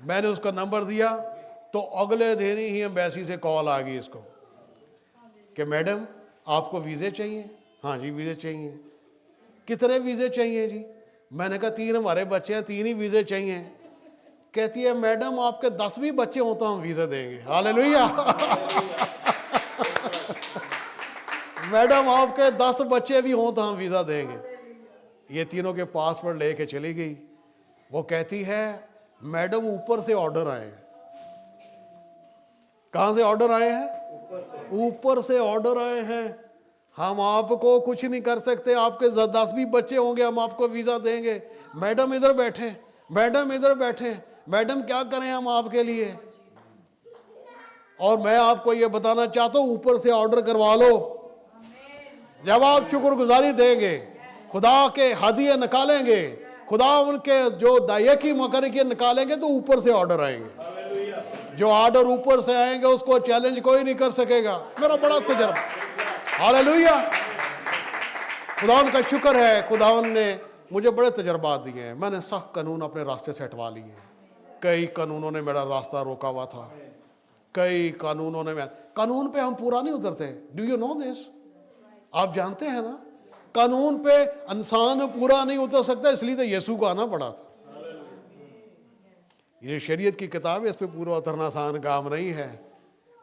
मैंने उसका नंबर दिया तो अगले दिन ही एम्बेसी से कॉल आ गई इसको कि मैडम आपको वीज़े चाहिए? हाँ जी वीज़े चाहिए। कितने वीज़े चाहिए जी? मैंने कहा 3 हमारे बच्चे हैं, 3 ही वीज़े चाहिए। कहती है मैडम आपके 10 भी बच्चे हों तो हम वीज़ा देंगे। हालेलुया। मैडम आपके 10 बच्चे भी हों तो हम वीज़ा देंगे। ये तीनों के पासपोर्ट लेके चली गई। वो कहती है मैडम ऊपर से ऑर्डर आए हैं। कहाँ से ऑर्डर आए हैं? ऊपर से ऑर्डर आए हैं। हम आपको कुछ नहीं कर सकते, आपके 10 भी बच्चे होंगे हम आपको वीज़ा देंगे। मैडम इधर बैठे, मैडम इधर बैठे, मैडम क्या करें हम आपके लिए? और मैं आपको ये बताना चाहता हूँ, ऊपर से ऑर्डर करवा लो। जब आप शुक्रगुजारी देंगे, खुदा के हदिये निकालेंगे, खुदा उनके जो दायकी मकर के निकालेंगे तो ऊपर से ऑर्डर आएंगे। जो ऑर्डर ऊपर से आएंगे उसको चैलेंज कोई नहीं कर सकेगा। मेरा बड़ा तजर्बा। हालेलुया। खुदावन का शुक्र है, खुदावन ने मुझे बड़े तजर्बात दिए हैं। मैंने सख्त कानून अपने रास्ते से हटवा लिए हैं। कई कानूनों ने मेरा रास्ता रोका हुआ था, कई कानूनों ने कानून पे हम पूरा नहीं उतरते। Do you know this? आप जानते हैं ना, कानून पे इंसान पूरा नहीं उतर सकता, इसलिए तो यीशु को आना पड़ा था। ये शरीयत की किताब है, इस पे पूरा उतरना आसान काम नहीं है।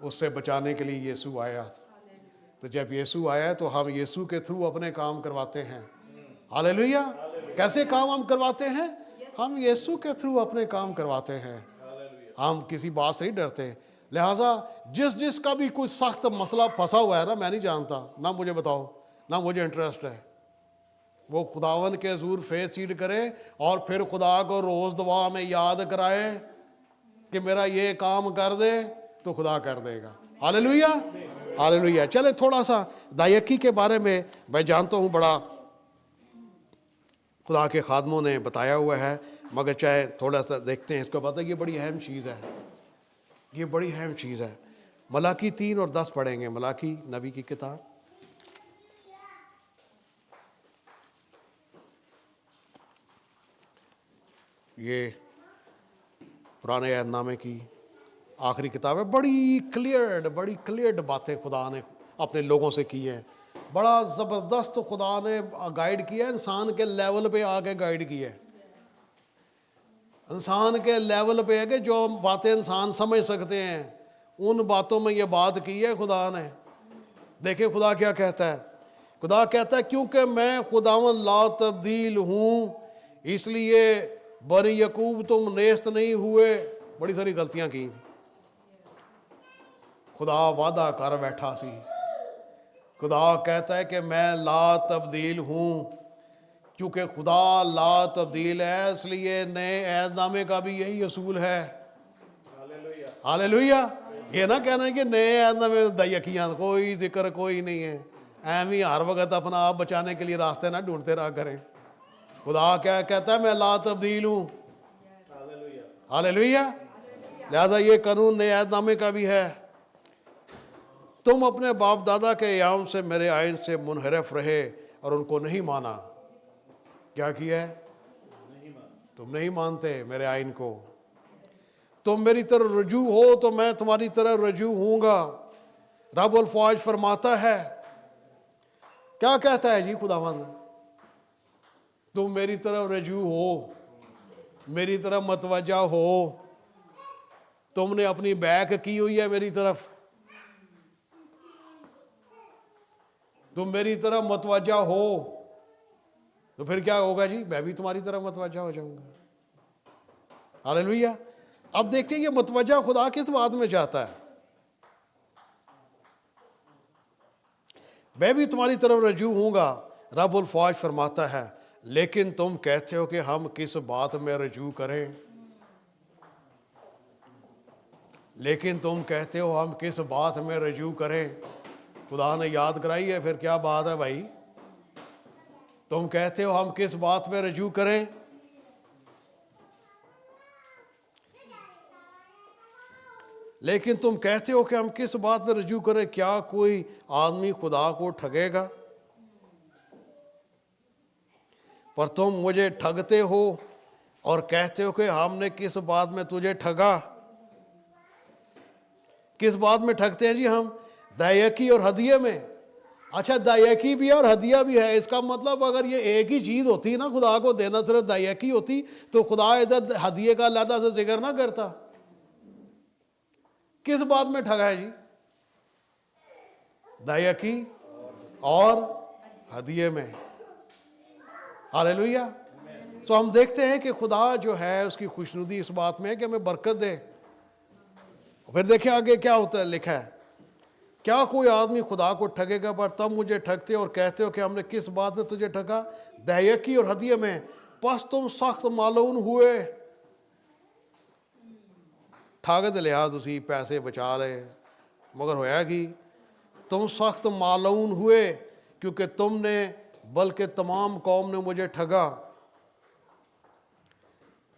उससे बचाने के लिए यीशु आया। तो जब यीशु आया तो हम यीशु के थ्रू अपने काम करवाते हैं। हालेलुया। कैसे काम हम करवाते हैं? हम यीशु के थ्रू अपने काम करवाते हैं। हम किसी बात से नहीं डरते। लिहाजा जिस का भी कोई सख्त मसला फंसा हुआ है ना, मैं नहीं जानता, ना मुझे बताओ, ना मुझे इंटरेस्ट है। वो खुदावन के हजूर फेस सीड करे और फिर खुदा को रोज़ दुआ में याद कराए कि मेरा ये काम कर दे, तो खुदा कर देगा। हालेलुया। हालेलुया। चले थोड़ा सा दायकी के बारे में मैं जानता हूँ, बड़ा खुदा के खादमों ने बताया हुआ है। मगर चाहे थोड़ा सा देखते हैं इसको, पता है ये बड़ी अहम चीज़ है, ये बड़ी अहम चीज़ है। मलाकी 3 और 10 पढ़ेंगे, मलाकी नबी की किताब। ये पुराने अहदनामे की आखिरी किताब है। बड़ी क्लियर्ड बातें खुदा ने अपने लोगों से की हैं। बड़ा ज़बरदस्त खुदा ने गाइड किया, इंसान के लेवल पे आके गाइड किया है। इंसान के लेवल पे है कि जो बातें इंसान समझ सकते हैं उन बातों में ये बात की है खुदा ने। देखिए खुदा क्या कहता है। खुदा कहता है क्योंकि मैं खुदावन ला तब्दील हूँ, इसलिए बनी यकूब तुम नेस्त नहीं हुए। बड़ी सारी गलतियां की खुदा वादा कर बैठा सी। खुदा कहता है कि मैं ला तब्दील हूँ, क्योंकि खुदा ला तब्दील है, इसलिए नए अहदनामे का भी यही असूल है। हालेलुया। ये ना कहना है कि नए अहदनामे दयकियां कोई जिक्र कोई नहीं है, ऐम ही हर वक्त अपना आप बचाने के लिए रास्ते ना ढूंढते रहा करें। खुदा क्या कहता है, मैं ला तब्दील हूँ। हालेलुया। लिहाजा ये कानून नए अहदनामे का भी है। तुम अपने बाप दादा के याम से मेरे आइन से मुनहरफ रहे और उनको नहीं माना। क्या किया है? तुम नहीं मानते मेरे आइन को। तुम मेरी तरह रजू हो तो मैं तुम्हारी तरह रजू हूंगा। रब अल फौज फरमाता है। क्या कहता है जी खुदावंद? तुम मेरी तरफ रजू हो, मेरी तरफ मतवजा हो। तुमने अपनी बैक की हुई है मेरी तरफ, तुम मेरी तरफ मतवजा हो तो फिर क्या होगा जी? मैं भी तुम्हारी तरफ मतवजा हो जाऊंगा। हालेलुया। अब देखते हैं ये मतवजा खुदा किस बात में चाहता है। मैं भी तुम्हारी तरफ रजू हूंगा, रब्बुल फौज फरमाता है। लेकिन तुम कहते हो कि हम किस बात में रजू करें। लेकिन तुम कहते हो हम किस बात में रजू करें। खुदा ने याद कराई है, फिर क्या बात है भाई? तुम कहते हो हम किस बात में रजू करें। लेकिन तुम कहते हो कि हम किस बात में रजू करें। क्या कोई आदमी खुदा को ठगेगा? पर तुम मुझे ठगते हो और कहते हो कि हमने किस बात में तुझे ठगा। किस बात में ठगते हैं जी हम? दायकी और हदिये में। अच्छा, दायकी भी है और हदिया भी है। इसका मतलब अगर ये एक ही चीज होती ना, खुदा को देना सिर्फ दायकी होती, तो खुदा इधर हदिये का अलहदा से जिक्र ना करता। किस बात में ठगा है जी? दायकी और हदिये में। हालेलुया। तो हम देखते हैं कि खुदा जो है उसकी खुशनुदी इस बात में है कि हमें बरकत दे। फिर देखिए आगे क्या होता है, लिखा है, क्या कोई आदमी खुदा को ठगेगा? पर तब मुझे ठगते और कहते हो कि हमने किस बात में तुझे ठगा। दायकी और हदिये में। बस तुम सख्त मालूम हुए। ठग दे लिया तुसी, पैसे बचा ले, मगर होया कि तुम सख्त मालूम हुए, क्योंकि तुमने बल्कि तमाम कौम ने मुझे ठगा।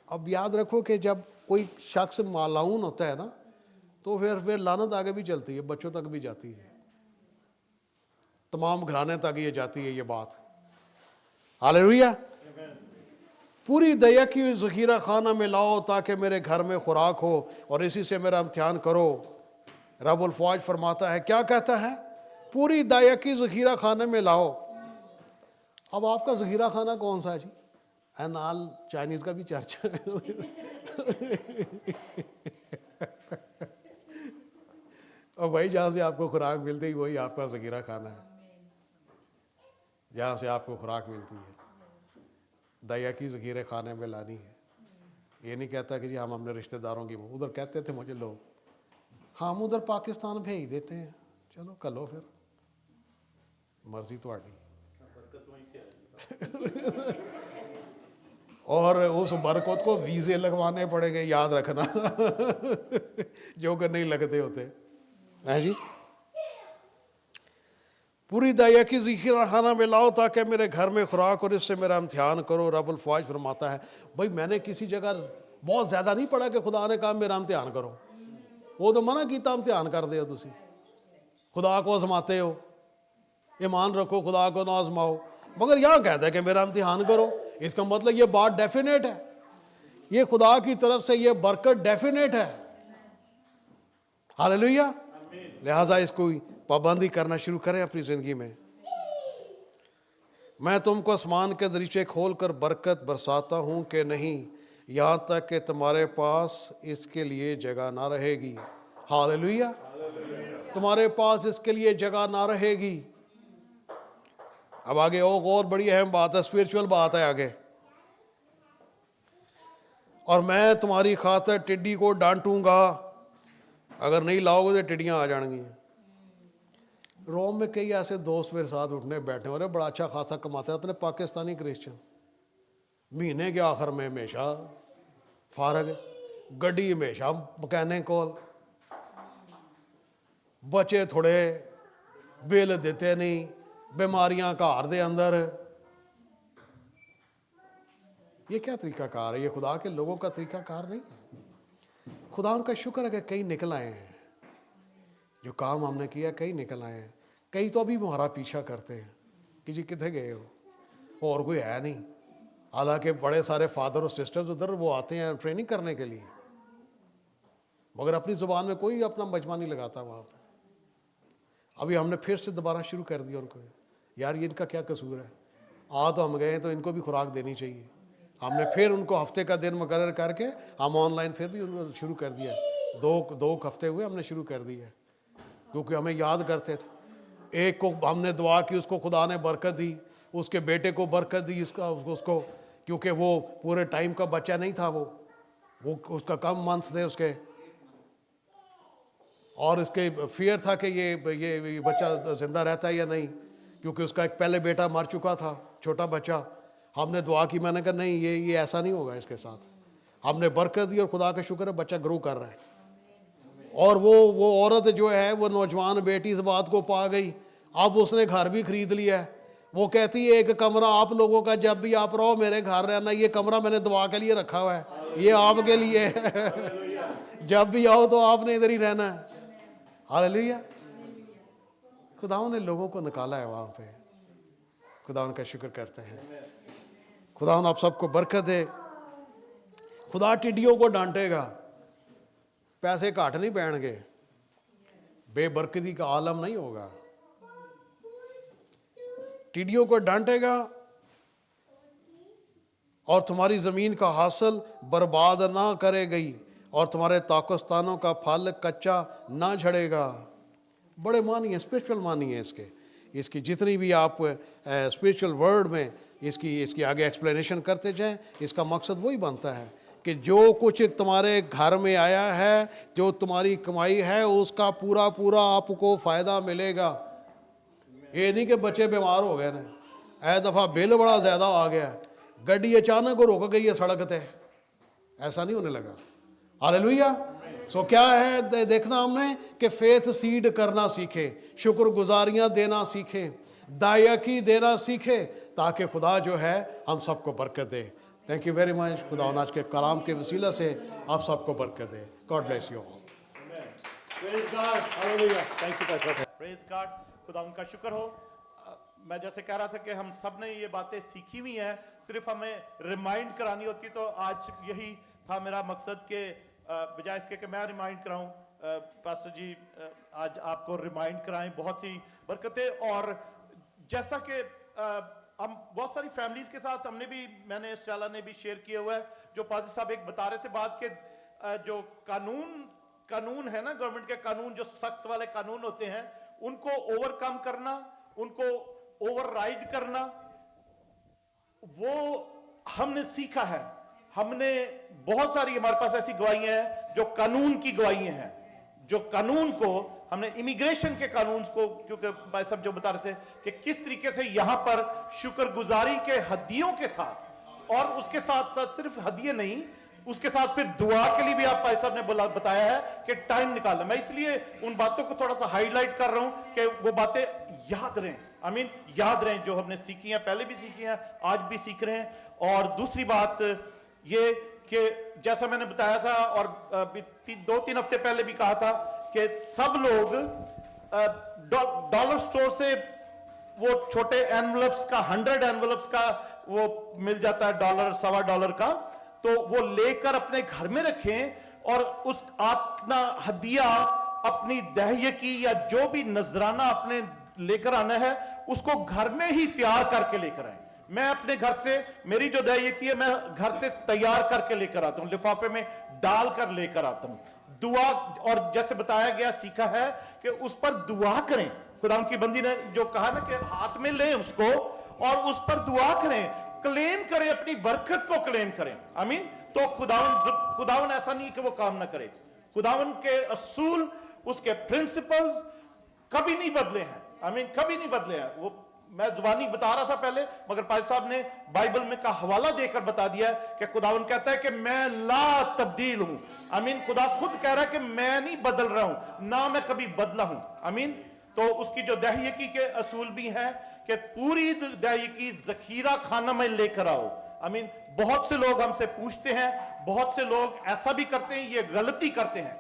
अब याद रखो कि जब कोई शख्स मालून होता है ना, तो फिर लानत आगे भी चलती है, बच्चों तक भी जाती है, तमाम घराने तक ये जाती है ये बात। हालेलुया। पूरी दया की ज़ख़ीरा खाना में लाओ ताकि मेरे घर में खुराक हो और इसी से मेरा इम्तिहान करो। रब्बुल फौज फरमाता है। क्या कहता है? पूरी दया की ज़ख़ीरा खाने में लाओ। अब आपका ज़ख़ीरा खाना कौन सा है जी? नाल चाइनीज़ का भी चर्चा है। और भाई जहाँ से आपको खुराक मिलती है वही आपका ज़ख़ीरा खाना है, जहाँ से आपको खुराक मिलती है। दया की ज़ख़ीरे खाने में लानी है। ये नहीं कहता कि जी हम अपने रिश्तेदारों की, उधर कहते थे मुझे लोग, हम उधर पाकिस्तान भेज देते हैं, चलो कलो फिर, मर्जी थोड़ी। और उस बरकत को वीज़े लगवाने पड़ेंगे, याद रखना। जो कि नहीं लगते होते हैं जी। पूरी दया की ज़िक्र खाना में लाओ ताकि मेरे घर में खुराक और इससे मेरा इम्तिहान करो। रब्बुल फ़वाज फरमाता है, भाई मैंने किसी जगह बहुत ज़्यादा नहीं पढ़ा कि खुदा ने कहा मेरा इम्तिहान करो। वो तो मना किया इम्तिहान कर दे तुसी, खुदा को आजमाते हो, ईमान रखो, खुदा को ना आजमाओ, मगर यहाँ कहता है कि मेरा इम्तिहान करो। इसका मतलब ये बात डेफिनेट है, ये खुदा की तरफ से ये बरकत डेफिनेट है। हालेलुया। लिहाजा इसको पाबंदी करना शुरू करें अपनी जिंदगी में। मैं तुमको आसमान के दरीचे खोलकर बरकत बरसाता हूं कि नहीं, यहाँ तक कि तुम्हारे पास इसके लिए जगह ना रहेगी। हालेलुया। तुम्हारे पास इसके लिए जगह ना रहेगी। अब आगे और बड़ी अहम बात है, स्पिरिचुअल बात है आगे। और मैं तुम्हारी खातिर टिड्डी को डांटूंगा, अगर नहीं लाओगे तो टिड्डियां आ जाएंगी। रोम में कई ऐसे दोस्त मेरे साथ उठने बैठे, और बड़ा अच्छा खासा कमाते हैं अपने पाकिस्तानी क्रिश्चियन, महीने के आखिर में हमेशा फारग, गड्डी हमेशा मकैनिक कोल, बच्चे थोड़े बिल देते नहीं, बीमारियां घर दे अंदर। ये क्या तरीकाकार है? ये खुदा के लोगों का तरीकाकार नहीं है। खुदा उनका शुक्र है कि कई निकल आए हैं, जो काम हमने किया कई निकल आए हैं। कई तो अभी हमारा पीछा करते हैं कि जी कितने गए हो, और कोई है नहीं। हालांकि बड़े सारे फादर और सिस्टर्स उधर वो आते हैं ट्रेनिंग करने के लिए, मगर अपनी ज़ुबान में कोई अपना मजमा नहीं लगाता वहाँ पर। अभी हमने फिर से दोबारा शुरू कर दिया उनको, यार ये इनका क्या कसूर है, आ तो हम गए तो इनको भी खुराक देनी चाहिए। हमने फिर उनको हफ्ते का दिन मुकर्रर करके हम ऑनलाइन फिर भी उनको शुरू कर दिया। दो हफ्ते हुए हमने शुरू कर दिया, क्योंकि हमें याद करते थे। एक को हमने दुआ की, उसको खुदा ने बरकत दी, उसके बेटे को बरकत दी, उसको क्योंकि वो पूरे टाइम का बच्चा नहीं था, वो उसका कम मंथ थे उसके, और इसके फियर था कि ये बच्चा जिंदा रहता है या नहीं, क्योंकि उसका एक पहले बेटा मर चुका था, छोटा बच्चा। हमने दुआ की, मैंने कहा नहीं ये ऐसा नहीं होगा इसके साथ। हमने बरकत दी और खुदा का शुक्र है बच्चा ग्रो कर रहा है। और वो औरत जो है, वो नौजवान बेटी इस बात को पा गई, अब उसने घर भी खरीद लिया है। वो कहती है एक कमरा आप लोगों का, जब भी आप रहो मेरे घर रहना, ये कमरा मैंने दुआ के लिए रखा हुआ है, ये आपके लिए है। जब भी आओ तो आपने इधर ही रहना है। हालेलुया। खुदाओं ने लोगों को निकाला है वहां पे, खुदा उनका शुक्र करते हैं। खुदा आप सबको बरकत दे। खुदा टिड्डियों को डांटेगा, पैसे घाट नहीं पैणगे, बेबरकती का आलम नहीं होगा। टिड्डियों को डांटेगा और तुम्हारी जमीन का हासिल बर्बाद ना करेगी, और तुम्हारे ताकुस्तानों का फल कच्चा ना झड़ेगा। बड़े मानी है, स्पिरिचुअल मानी है इसकी जितनी भी आप स्पिरिचुअल वर्ड में इसकी आगे एक्सप्लेनेशन करते जाएं, इसका मकसद वही बनता है कि जो कुछ तुम्हारे घर में आया है, जो तुम्हारी कमाई है, उसका पूरा पूरा आपको फ़ायदा मिलेगा। ये नहीं कि बच्चे बीमार हो गए ना, ए दफ़ा बिल बड़ा ज़्यादा आ गया, गड्डी अचानक रुक गई है सड़क पे, ऐसा नहीं होने लगा। हालेलुया। सो क्या है देखना हमने कि फेथ सीड करना सीखें, शुक्रगुजारियाँ देना सीखें, दायकी देना सीखें, ताकि खुदा जो है हम सबको बरकत दे। Thank you very much. खुदा आज के कलाम के वसीला से आप सबको बरकत दे। God bless you all. Praise God, hallelujah, thank you pastor. Praise God, खुदा उनका शुक्र हो। मैं जैसे कह रहा था कि हम सब ने ये बातें सीखी हुई हैं, सिर्फ हमें रिमाइंड करानी होती, तो आज यही था मेरा मकसद कि बजाय इसके कि मैं रिमाइंड कराऊं, पास्टर जी आज आपको रिमाइंड कराएं बहुत सी बरकतें। और जैसा कि हम बहुत सारी फैमिलीज के साथ मैंने स्टेला ने भी शेयर किया हुआ है, जो पाजी साहब एक बता रहे थे बात के, जो कानून है ना, गवर्नमेंट के कानून, जो सख्त वाले कानून होते हैं, उनको ओवरकम करना, उनको ओवरराइड करना, वो हमने सीखा है। हमने बहुत सारी, हमारे पास ऐसी गवाहियां हैं जो कानून की गवाहियां हैं, जो कानून को हमने, इमिग्रेशन के कानून को, क्योंकि भाई साहब जो बता रहे थे कि किस तरीके से यहां पर शुक्रगुजारी के हदियों के साथ, और उसके साथ साथ सिर्फ हदिये नहीं, उसके साथ फिर दुआ के लिए भी आप भाई साहब ने बताया है कि टाइम निकालना। मैं इसलिए उन बातों को थोड़ा सा हाईलाइट कर रहा हूं कि वो बातें याद रहें, याद रहें जो हमने सीखी हैं, पहले भी सीखी हैं, आज भी सीख रहे हैं। और दूसरी बात ये कि जैसा मैंने बताया था और 2-3 हफ्ते पहले भी कहा था कि सब लोग डॉलर स्टोर से वो छोटे एनवलप्स का 100 एनवलप्स का वो मिल जाता है $1.25 का, तो वो लेकर अपने घर में रखें और उस अपना हदिया, अपनी दहिया की या जो भी नजराना अपने लेकर आना है उसको घर में ही तैयार करके लेकर आए। मैं अपने घर से, मेरी जो दहिया की है मैं घर से तैयार करके लेकर आता हूं, लिफाफे में डालकर लेकर आता हूं। दुआ, और जैसे बताया गया, सीखा है कि उस पर दुआ करें। खुदा की बंदी ने जो कहा ना कि हाथ में लें उसको और उस पर दुआ करें, क्लेम करें, अपनी बरकत को क्लेम करें। आमीन। तो खुदावन ऐसा नहीं कि वो काम ना करे। खुदावन के असूल, उसके प्रिंसिपल्स कभी नहीं बदले हैं। आमीन, कभी नहीं बदले हैं। वो मैं जुबानी बता रहा था पहले, मगर पाल साहब ने बाइबल में का हवाला देकर बता दिया कि खुदावन कहता है कि मैं ला तब्दील हूं। आमीन। खुदा खुद कह रहा है कि मैं नहीं बदल रहा हूं, ना मैं कभी बदला हूं। आमीन। तो उसकी जो दहियकी के असूल भी हैं कि पूरी दहियकी जखीरा खाना में लेकर आओ। आमीन। बहुत से लोग हमसे पूछते हैं, बहुत से लोग ऐसा भी करते हैं, ये गलती करते हैं।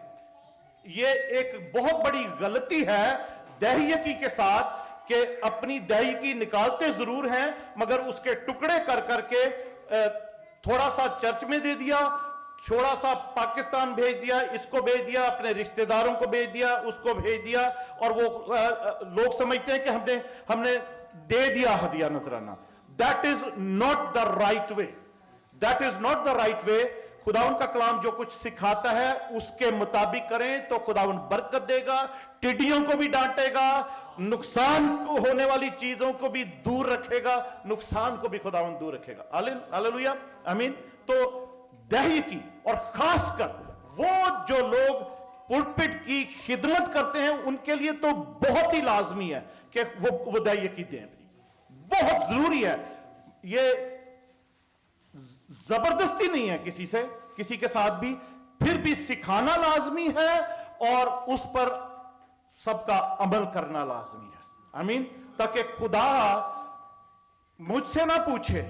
ये एक बहुत बड़ी गलती है दहियकी के साथ कि अपनी दहियकी निकालते जरूर हैं मगर उसके टुकड़े कर करके थोड़ा सा चर्च में दे दिया, थोड़ा सा पाकिस्तान भेज दिया, इसको भेज दिया, अपने रिश्तेदारों को भेज दिया, उसको भेज दिया, और वो लोग समझते हैं कि हमने दे दिया हदिया नजराना। That is not the right way, that is not the right way. खुदावन का कलाम जो कुछ सिखाता है उसके मुताबिक करें तो खुदावन बरकत देगा, टिड्डियों को भी डांटेगा, नुकसान को होने वाली चीजों को भी दूर रखेगा, नुकसान को भी खुदावन दूर रखेगा। हालेलुया, आमीन। तो दहियकी, और खासकर वो जो लोग पुलपिट की खिदमत करते हैं उनके लिए तो बहुत ही लाजमी है कि वो दहियकी दें, बहुत जरूरी है। ये जबरदस्ती नहीं है किसी से, किसी के साथ भी, फिर भी सिखाना लाजमी है और उस पर सबका अमल करना लाजमी है। आमीन। ताकि खुदा मुझसे ना पूछे,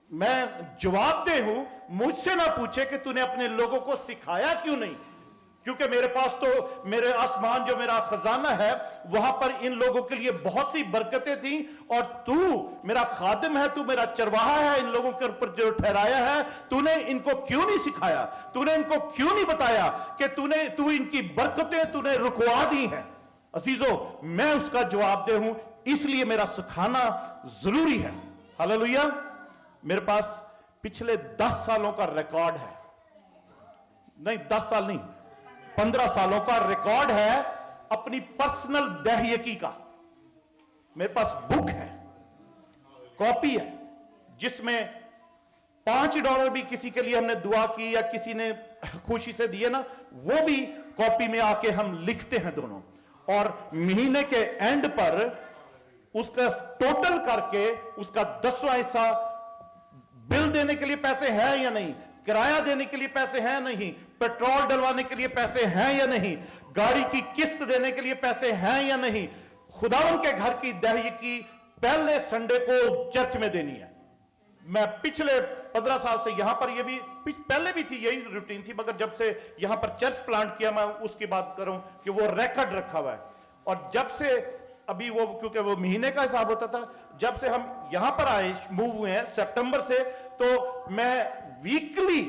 मैं जवाब दे हूं, मुझसे ना पूछे कि तूने अपने लोगों को सिखाया क्यों नहीं, क्योंकि मेरे पास तो मेरे आसमान जो मेरा खजाना है वहां पर इन लोगों के लिए बहुत सी बरकतें थी, और तू मेरा खादिम है, तू मेरा चरवाहा है, इन लोगों के ऊपर जो ठहराया है, तूने इनको क्यों नहीं सिखाया, तूने इनको क्यों नहीं बताया कि तू इनकी बरकतें तूने रुकवा दी हैं। अजीजों, मैं उसका जवाब दे हूं, इसलिए मेरा सिखाना जरूरी है। हालेलुया। मेरे पास पिछले 10 सालों का रिकॉर्ड है, नहीं 10 साल नहीं, 15 सालों का रिकॉर्ड है अपनी पर्सनल दहियकी का। मेरे पास बुक है, कॉपी है, जिसमें $5 भी किसी के लिए हमने दुआ की या किसी ने खुशी से दिए ना, वो भी कॉपी में आके हम लिखते हैं दोनों, और महीने के एंड पर उसका टोटल करके उसका 10वां हिस्सा, बिल देने के लिए पैसे हैं या नहीं, किराया देने के लिए पैसे हैं नहीं, पेट्रोल डलवाने के लिए पैसे हैं या नहीं, गाड़ी की किस्त देने के लिए पैसे हैं या नहीं, खुदावन के घर की दहियकी पहले संडे को चर्च में देनी है। मैं पिछले 15 साल से यहां पर, ये भी पहले भी थी, यही रूटीन थी, मगर जब से यहां पर चर्च प्लांट किया, मैं उसकी बात करूं कि वो रिकॉर्ड रखा हुआ है। और जब से अभी वो, क्योंकि वो महीने का हिसाब होता था, जब से हम यहां पर आए, मूव हुए हैं सितंबर से, तो मैं वीकली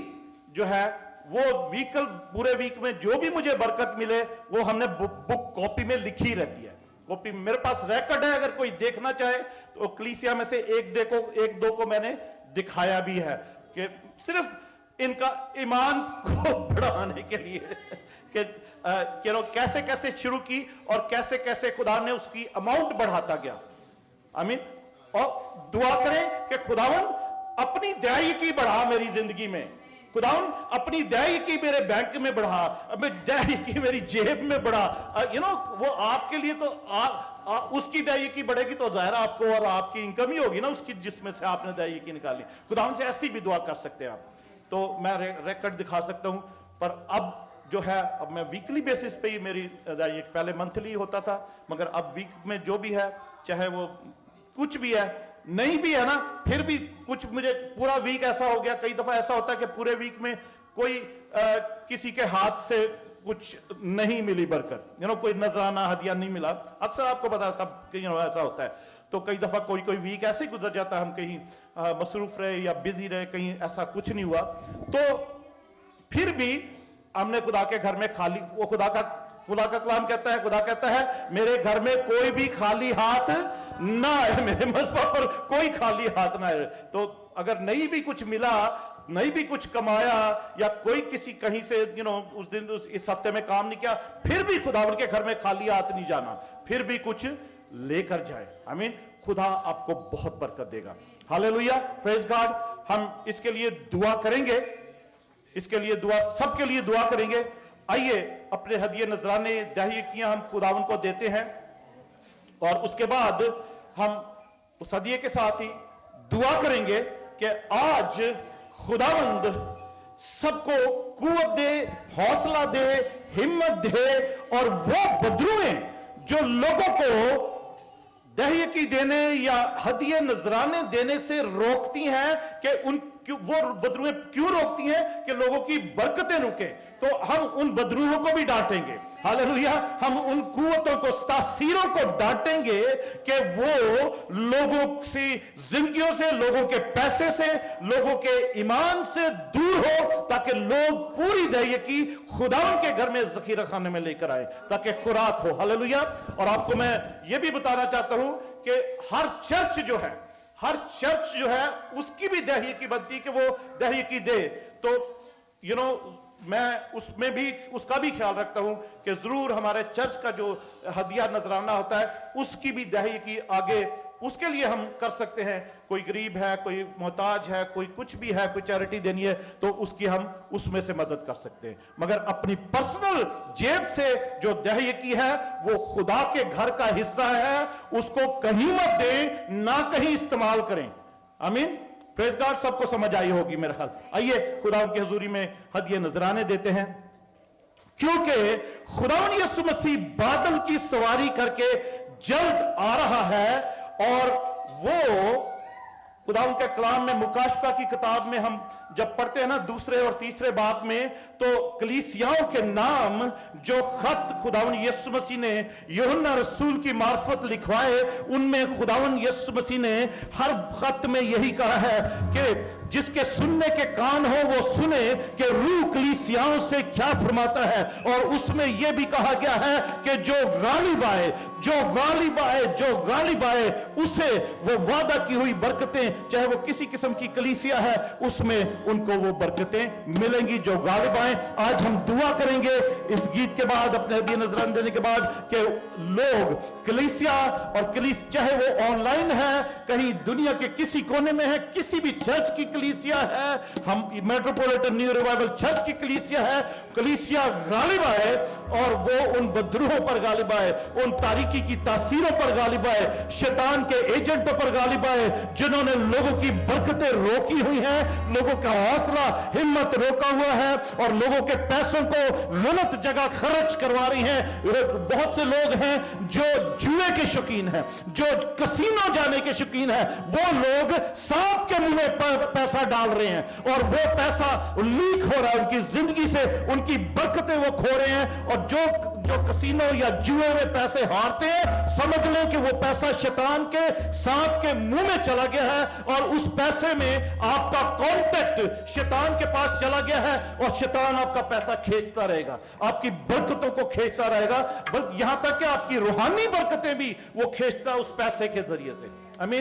जो है वो वीकल, पूरे वीक में जो भी मुझे बरकत मिले वो हमने बुक कॉपी में लिखी रहती है। कॉपी मेरे पास रिकॉर्ड है, अगर कोई देखना चाहे तो कलीसिया में से एक दो को मैंने दिखाया भी है, कि सिर्फ इनका ईमान को बढ़ाने के लिए कि कैसे कैसे शुरू की और कैसे कैसे खुदा ने उसकी अमाउंट बढ़ाता गया। आमीन। और दुआ करें कि खुदावन अपनी दयाई की बढ़ा मेरी जिंदगी में, खुदावन अपनी दयाकी मेरे बैंक में बढ़ा, दयाकी मेरी जेब में बढ़ा। वो आपके लिए तो उसकी दयाकी बढ़ेगी तो जाहिर है आपको और आपकी इनकम ही होगी ना उसकी, जिसमें से आपने दयाकी निकाली। खुदावन से ऐसी भी दुआ कर सकते हैं आप। तो मैं रिकॉर्ड दिखा सकता हूं, पर अब जो है, अब मैं वीकली बेसिस पे ही मेरी दयाकी, पहले मंथली होता था, मगर अब वीक में जो भी है, चाहे वो कुछ भी है, नहीं भी है ना, फिर भी कुछ मुझे पूरा वीक ऐसा हो गया। कई दफा ऐसा होता है कि पूरे वीक में कोई किसी के हाथ से कुछ नहीं मिली बरकत, कोई नजराना हदिया नहीं मिला। अक्सर आपको पता है सब ऐसा होता है। तो कई दफा कोई वीक ऐसे ही गुजर जाता है, हम कहीं मसरूफ रहे या बिजी रहे, कहीं ऐसा कुछ नहीं हुआ, तो फिर भी हमने खुदा के घर में खाली, वो खुदा का कलाम कहता है, खुदा कहता है मेरे घर में कोई भी खाली हाथ ना आए, मेरे मसबा पर कोई खाली हाथ ना आए। तो अगर नहीं भी कुछ मिला, नहीं भी कुछ कमाया, या कोई किसी कहीं से उस दिन इस हफ्ते में काम नहीं किया, फिर भी खुदावन के घर में खाली हाथ नहीं जाना, फिर भी कुछ लेकर जाए। आमीन। खुदा आपको बहुत बरकत देगा। Hallelujah, praise God. हम इसके लिए दुआ करेंगे, इसके लिए दुआ, सबके लिए दुआ करेंगे। आइए अपने हदिये नजराने दयाकियां हम खुदावन को देते हैं, और उसके बाद हम उस हदिये के साथ ही दुआ करेंगे कि आज खुदावंद सबको कुव्वत दे, हौसला दे, हिम्मत दे, और वो बदरुएं जो लोगों को दयाकी देने या हदिये नजराने देने से रोकती हैं, कि वो बदरुएं क्यों रोकती हैं कि लोगों की बरकतें रुके, तो हम उन बदरुओं को भी डांटेंगे। हालेलुया। हम उन कुव्वतों को, तासीरों को डांटेंगे कि वो लोगों से, जिंदगियों से, लोगों के पैसे से, लोगों के ईमान से दूर हो, ताकि लोग पूरी दयाकी खुदावन के घर में जखीरा खाने में लेकर आए, ताकि खुराक हो। हालेलुया। और आपको मैं ये भी बताना चाहता हूं कि हर चर्च जो है, हर चर्च जो है, उसकी भी दयाकी बनती कि वो दयाकी दे। तो मैं उसमें भी, उसका भी ख्याल रखता हूं कि जरूर हमारे चर्च का जो हदिया नजराना होता है, उसकी भी दयाकी आगे, उसके लिए हम कर सकते हैं। कोई गरीब है, कोई मोहताज है, कोई कुछ भी है, कोई चैरिटी देनी है, तो उसकी हम उसमें से मदद कर सकते हैं। मगर अपनी पर्सनल जेब से जो दयाकी है, वो खुदा के घर का हिस्सा है, उसको कहीं मत दें, ना कहीं इस्तेमाल करें। आमीन। Praise God. सबको समझ आई होगी मेरा ख्याल। आइए खुदा की हजूरी में हदिये नजराने देते हैं, क्योंकि खुदावन यीशु मसीह बादल की सवारी करके जल्द आ रहा है। और वो खुदावन के कलाम में, मुकाशफा की किताब में हम जब पढ़ते हैं ना, दूसरे और तीसरे बाब में, तो कलीसियाओं के नाम जो खत खुदावन यीशु मसीह ने यूहन्ना रसूल की मार्फत लिखवाए, उनमें खुदावन यीशु मसीह ने हर खत में यही कहा है कि जिसके सुनने के कान हो वो सुने कि रूह कलीसियाओं से क्या फरमाता है। और उसमें यह भी कहा गया है कि जो गालिब आए, जो गालिब आए, जो गालिब आए, उसे वो वादा की हुई बरकतें, चाहे वो किसी किस्म की कलीसिया है, उसमें उनको वो बरकतें मिलेंगी जो गालिब आए। आज हम दुआ करेंगे इस गीत के बाद, अपने हदिये नजराने देने के बाद, कि लोग कलीसिया और चाहे वो ऑनलाइन है, कहीं दुनिया के किसी कोने में है, किसी भी चर्च की कलीसिया है, हम मेट्रोपॉलिटन न्यू रिवाइवल चर्च की कलीसिया है, कलीसिया गालिब आए, और वो उन बदरूहों पर गालिब आए, उन तारीकी की तासीरों पर गालिब आए, शैतान के एजेंटों पर गालिब आए, जिन्होंने लोगों की बरकतें रोकी हुई हैं, लोगों का हौसला, हिम्मत रोका हुआ है, और लोगों के पैसों को गलत जगह खर्च करवा रही हैं। बहुत से लोग हैं जो जुए के शौकीन हैं, जो कसीनो जाने के शौकीन हैं, वो लोग सांप के मुंह में पैसा डाल रहे हैं, और वो पैसा लीक हो रहा है उनकी जिंदगी से, उनकी बरकतें वो खो रहे हैं। और जो कसीनो या जुए में पैसे हारते हैं, समझ लें कि वो पैसा शैतान के, सांप के मुंह में चला गया है, और उस पैसे में आपका कॉन्टेक्ट शैतान के पास चला गया है, और शैतान आपका पैसा खींचता रहेगा, आपकी बरकतों को खींचता रहेगा, बल्कि यहां तक कि आपकी रूहानी बरकतें भी वो खींचता उस पैसे के जरिए से।